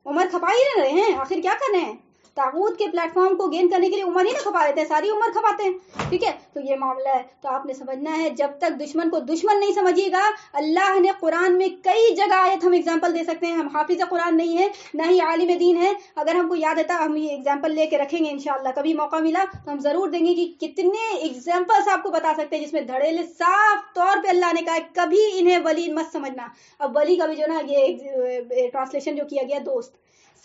عمر کھپا ہی رہے ہیں, آخر کیا کرنے ہیں؟ طاغوت کے پلیٹ فارم کو گین کرنے کے لیے عمر ہی نہ کھپا دیتے ہیں, ساری عمر کھپاتے ہیں. ٹھیک ہے, تو یہ معاملہ ہے. تو آپ نے سمجھنا ہے, جب تک دشمن کو دشمن نہیں سمجھیے گا. اللہ نے قرآن میں کئی جگہ آیت ہم اگزامپل دے سکتے ہیں, ہم حافظ قرآن نہیں ہے, نہ ہی عالم دین ہے. اگر ہم کو یاد آتا ہم یہ اگزامپل لے کے رکھیں گے انشاءاللہ, کبھی موقع ملا تو ہم ضرور دیں گے کہ کتنے اگزامپلس آپ کو بتا سکتے ہیں جس میں دھڑیلے صاف طور پہ اللہ نے کہا کبھی انہیں ولی مت سمجھنا. اب ولی کا بھی جو نا یہ ٹرانسلیشن جو کیا گیا دوست,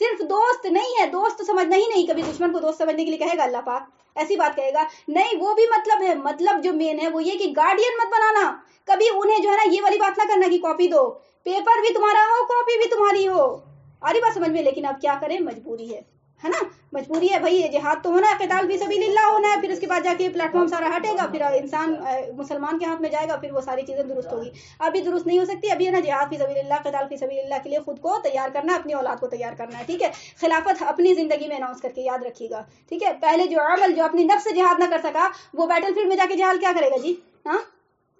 صرف دوست نہیں ہے, دوست سمجھنا ہی نہیں. کبھی دشمن کو دوست سمجھنے کے لیے کہے گا اللہ پاک, ایسی بات کہے گا نہیں, وہ بھی مطلب ہے. مطلب جو مین ہے وہ یہ کہ گارڈین مت بنانا. کبھی انہیں جو ہے نا یہ والی بات نہ کرنا کہ کاپی دو, پیپر بھی تمہارا ہو, کاپی بھی تمہاری ہو. آ رہی بات سمجھ میں؟ لیکن اب کیا کریں, مجبوری ہے نا, مجبوری ہے بھائی. جہاد تو ہونا ہے, قتال فی سبیل اللہ ہونا ہے, پھر اس کے بعد جا کے پلیٹ فارم سارا ہٹے گا, پھر انسان مسلمان کے ہاتھ میں جائے گا, پھر وہ ساری چیزیں درست ہوگی. ابھی درست نہیں ہو سکتی. ابھی ہے نا جہاد فی سبیل اللہ, قتال فی سبیل اللہ کے لیے خود کو تیار کرنا ہے, اپنی اولاد کو تیار کرنا ہے. ٹھیک ہے, خلافت اپنی زندگی میں اناؤنس کر کے یاد رکھیے گا. ٹھیک ہے, پہلے جو عمل جو اپنی نفس سے جہاد نہ کر سکا, وہ بیٹل فیلڈ میں جا کے جہاد کیا کرے گا جی؟ ہاں,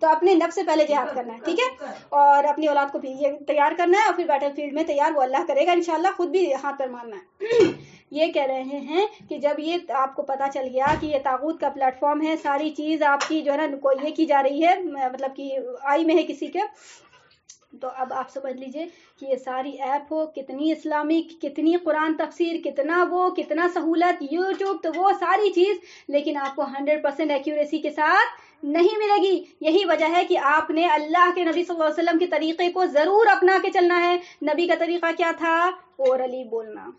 تو اپنے نفس سے پہلے جہاد کرنا ہے. ٹھیک ہے, اور اپنی اولاد کو بھی یہ تیار کرنا ہے, اور پھر بیٹل فیلڈ میں تیار وہ اللہ کرے گا انشاءاللہ, خود بھی ہاتھ پر مارنا ہے. یہ کہہ رہے ہیں کہ جب یہ آپ کو پتا چل گیا کہ یہ طاغوت کا پلیٹ فارم ہے, ساری چیز آپ کی جو ہے نا کوئی یہ کی جا رہی ہے, مطلب کہ آئی میں ہے کسی کے, تو اب آپ سمجھ لیجئے کہ یہ ساری ایپ ہو, کتنی اسلامک, کتنی قرآن تفسیر, کتنا سہولت, یوٹیوب, تو وہ ساری چیز, لیکن آپ کو 100% ایکیوریسی کے ساتھ نہیں ملے گی. یہی وجہ ہے کہ آپ نے اللہ کے نبی صلی اللہ علیہ وسلم کے طریقے کو ضرور اپنا کے چلنا ہے. نبی کا طریقہ کیا تھا؟ اورلی بولنا.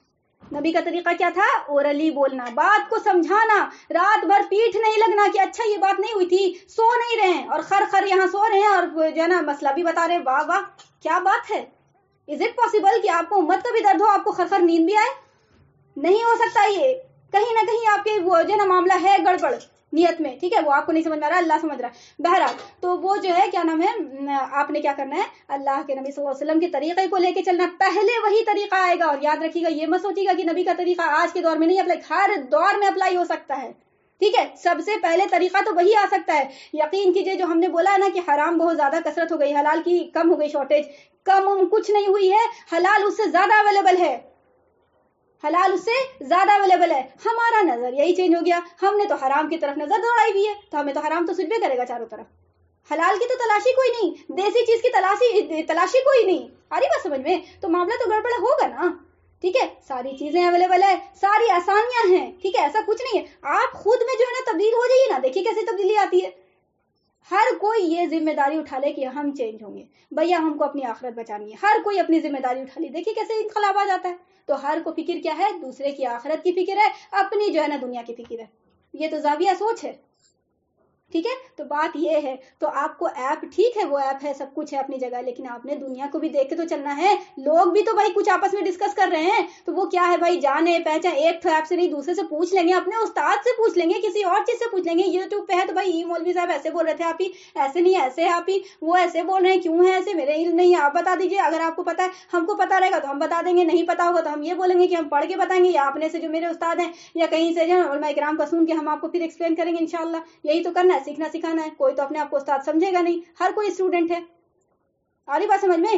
نبی کا طریقہ کیا تھا؟ اورلی بولنا, بات کو سمجھانا, رات بھر پیٹھ نہیں لگنا کہ اچھا یہ بات نہیں ہوئی تھی, سو نہیں رہے ہیں اور خر یہاں سو رہے ہیں, اور جو ہے نا مسئلہ بھی بتا رہے ہیں. واہ واہ, کیا بات ہے. از اٹ پاسبل کہ آپ کو امت کا بھی درد ہو, آپ کو خر نیند بھی آئے؟ نہیں ہو سکتا. یہ کہیں نہ کہیں آپ کے وہ جو ہے نا معاملہ ہے گڑبڑ نیت میں. ٹھیک ہے, وہ آپ کو نہیں سمجھ میں آ رہا, اللہ سمجھ رہا ہے. بہرحال تو وہ جو ہے کیا نام ہے, آپ نے کیا کرنا ہے, اللہ کے نبی صلی اللہ علیہ وسلم کے طریقے کو لے کے چلنا. پہلے وہی طریقہ آئے گا, اور یاد رکھیے گا, یہ مت سوچیے گا کہ نبی کا طریقہ آج کے دور میں نہیں اپلائی, ہر دور میں اپلائی ہو سکتا ہے. ٹھیک ہے، سب سے پہلے طریقہ تو وہی آ سکتا ہے. یقین کیجئے جو ہم نے بولا ہے نا کہ حرام بہت زیادہ کثرت ہو گئی، حلال کی کم ہو گئی شارٹیج، کم کچھ نہیں ہوئی ہے، حلال اس سے زیادہ اویلیبل ہے، حلال اس سے زیادہ اویلیبل ہے. ہمارا نظر یہی چینج ہو گیا، ہم نے تو حرام کی طرف نظر دوڑائی ہوئی ہے، تو ہمیں تو حرام تو سجدے کرے گا چاروں طرف. حلال کی تو تلاشی کوئی نہیں، دیسی چیز کی تلاشی کوئی نہیں. آ رہی بات سمجھ میں؟ تو معاملہ تو گڑبڑ ہوگا نا. ٹھیک ہے، ساری چیزیں اویلیبل ہے، ساری آسانیاں ہیں. ٹھیک ہے، ایسا کچھ نہیں ہے. آپ خود میں جو ہے نا تبدیل ہو جائیے نا، دیکھیے کیسے تبدیلی آتی ہے. ہر کوئی یہ ذمہ داری اٹھا لے کہ ہم چینج ہوں گے بھیا، ہم کو اپنی آخرت بچانی ہے. ہر کوئی اپنی ذمہ داری اٹھا لی، دیکھیے کیسے انقلاب آ جاتا ہے. تو ہر کو فکر کیا ہے؟ دوسرے کی آخرت کی فکر ہے، اپنی جو ہے نا دنیا کی فکر ہے. یہ تو زاویہ سوچ ہے. ٹھیک ہے، تو بات یہ ہے. تو آپ کو ایپ ٹھیک ہے، وہ ایپ ہے، سب کچھ ہے اپنی جگہ، لیکن آپ نے دنیا کو بھی دیکھ کے تو چلنا ہے. لوگ بھی تو بھائی کچھ آپس میں ڈسکس کر رہے ہیں، تو وہ کیا ہے بھائی، جانے پہچان ایک تو ایپ سے نہیں، دوسرے سے پوچھ لیں گے، اپنے استاد سے پوچھ لیں گے، کسی اور چیز سے پوچھ لیں گے. یوٹیوب پہ ہے تو بھائی مولوی صاحب ایسے بول رہے تھے، آپ ہی ایسے نہیں، ایسے آپ ہی، وہ ایسے بول رہے ہیں، کیوں ہے ایسے، میرے علم نہیں ہے، آپ بتا دیجیے. اگر آپ کو پتا ہے، ہم کو پتا رہے گا تو ہم بتا دیں گے، نہیں پتا ہوگا تو ہم یہ بولیں گے کہ ہم پڑھ کے بتائیں گے، یا اپنے سے جو میرے استاد ہیں یا کہیں سے جو علماء کرام کا سن کے ہم آپ کو پھر ایکسپلین کریں گے انشاءاللہ. یہی تو کرنا ہے، سیکھنا سکھانا ہے. کوئی تو اپنے آپ کو استاد سمجھے گا نہیں، ہر کوئی اسٹوڈنٹ ہے. آ رہی بات سمجھ میں؟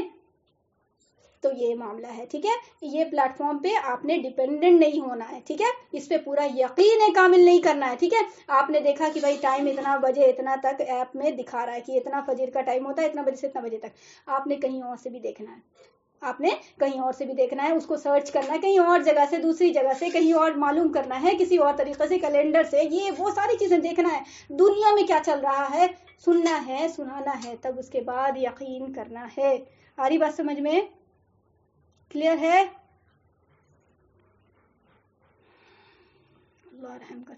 تو یہ معاملہ ہے. ٹھیک ہے، یہ پلیٹ فارم پہ آپ نے ڈیپینڈنٹ نہیں ہونا ہے. ٹھیک ہے، اس پہ پورا یقین کامل نہیں کرنا ہے. ٹھیک ہے، آپ نے دیکھا کہ بھائی ٹائم اتنا بجے اتنا تک ایپ میں دکھا رہا ہے کہ اتنا فجر کا ٹائم ہوتا ہے، اتنا بجے سے اتنا بجے تک. آپ نے کہیں اور سے بھی دیکھنا ہے، آپ نے کہیں اور سے بھی دیکھنا ہے، اس کو سرچ کرنا ہے کہیں اور جگہ سے، دوسری جگہ سے، کہیں اور معلوم کرنا ہے کسی اور طریقے سے، کیلنڈر سے، یہ وہ ساری چیزیں دیکھنا ہے. دنیا میں کیا چل رہا ہے سننا ہے، سنانا ہے، تب اس کے بعد یقین کرنا ہے. آ رہی بات سمجھ میں؟ کلیئر ہے؟ اللہ رحم کر.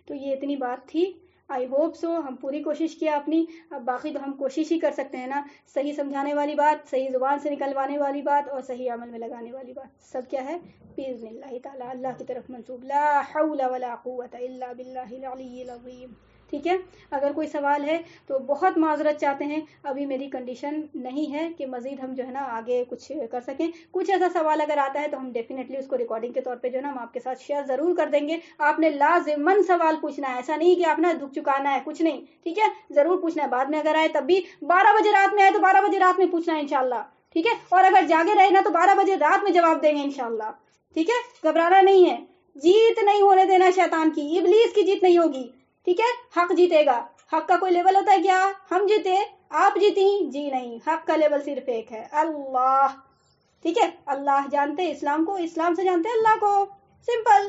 تو یہ اتنی بات تھی. آئی ہوپ سو ہم پوری کوشش کیا اپنی. اب باقی تو ہم کوشش ہی کر سکتے ہیں نا، صحیح سمجھانے والی بات، صحیح زبان سے نکلوانے والی بات، اور صحیح عمل میں لگانے والی بات، سب کیا ہے؟ باذن اللہ تعالی اللہ کی طرف منسوب. لا حول ولا قوت الا باللہ العلی العظیم. ٹھیک ہے، اگر کوئی سوال ہے تو بہت معذرت چاہتے ہیں، ابھی میری کنڈیشن نہیں ہے کہ مزید ہم جو ہے نا آگے کچھ کر سکیں. کچھ ایسا سوال اگر آتا ہے تو ہم ڈیفینیٹلی اس کو ریکارڈنگ کے طور پہ جو ہے نا ہم آپ کے ساتھ شیئر ضرور کر دیں گے. آپ نے لازماً سوال پوچھنا ہے، ایسا نہیں کہ آپ نے دکھ چکانا ہے، کچھ نہیں. ٹھیک ہے، ضرور پوچھنا ہے. بعد میں اگر آئے تب بھی 12 بجے رات میں آئے تو 12 بجے رات میں پوچھنا ہے انشاءاللہ. ٹھیک ہے، اور اگر جاگے رہے نا تو 12 بجے رات میں جواب دیں گے انشاءاللہ. ٹھیک ہے، گھبرانا نہیں ہے. جیت نہیں ہونے دینا شیطان کی، ابلیس کی جیت نہیں ہوگی. ٹھیک ہے، حق جیتے گا. حق کا کوئی لیول ہوتا ہے کیا؟ ہم جیتے، آپ جیتی؟ جی نہیں، حق کا لیول صرف ایک ہے، اللہ. ٹھیک ہے، اللہ جانتے اسلام کو، اسلام سے جانتے اللہ کو. سمپل.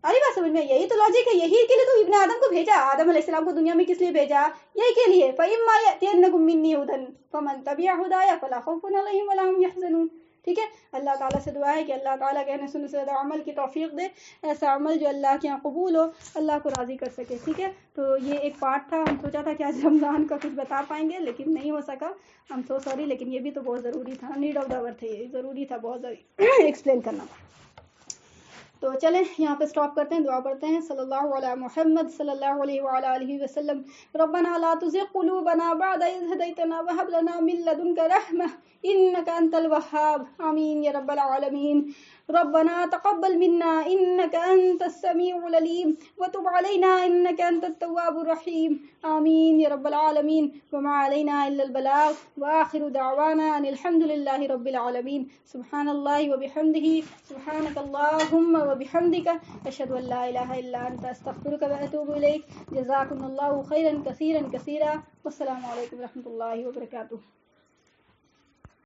ارے بات سمجھ میں؟ یہی تو لاجک ہے، یہی کے لیے تو ابن آدم کو بھیجا. آدم علیہ السلام کو دنیا میں کس لیے بھیجا؟ یہی کے لیے. فَإِمَّا يَأْتِيَنَّكُم مِّنِّي هُدًى فَمَن تَبِعَ هُدَايَ فَلَا خَوْفٌ عَلَيْهِمْ وَلَا هُمْ يَحْزَنُونَ. ٹھیک ہے، اللہ تعالیٰ سے دعا ہے کہ اللہ تعالیٰ کہنے سننے سے زیادہ عمل کی توفیق دے، ایسا عمل جو اللہ کے یہاں قبول ہو، اللہ کو راضی کر سکے. ٹھیک ہے، تو یہ ایک پارٹ تھا. ہم سوچا تھا کہ آج رمضان کا کچھ بتا پائیں گے لیکن نہیں ہو سکا. ہم سو سوری، لیکن یہ بھی تو بہت ضروری تھا، نیڈ آف دا آور تھے، یہ ضروری تھا بہت ایکسپلین کرنا. تو چلیں یہاں پہ سٹاپ کرتے ہیں، دعا پڑھتے ہیں. صلی اللہ علی محمد صلی اللہ علیہ وعلی آلہ وسلم. ربنا لا تزغ قلوبنا بعد إذ هديتنا وهب لنا من لدنك رحمة إنك أنت الوهاب. آمين يا رب العالمين. ربنا تقبل منا إنك أنت السميع العليم وتب علينا إنك أنت التواب الرحيم. آمين يا رب العالمين. وما علينا إلا البلاغ وآخر دعوانا أن الحمد لله رب العالمين. سبحان الله وبحمده سبحانك اللهم وبحمدك أشهد أن لا إله إلا أنت أستغفرك وأتوب إليك. جزاكم الله خيرا كثيرا كثيرا. والسلام عليكم ورحمة الله وبركاته.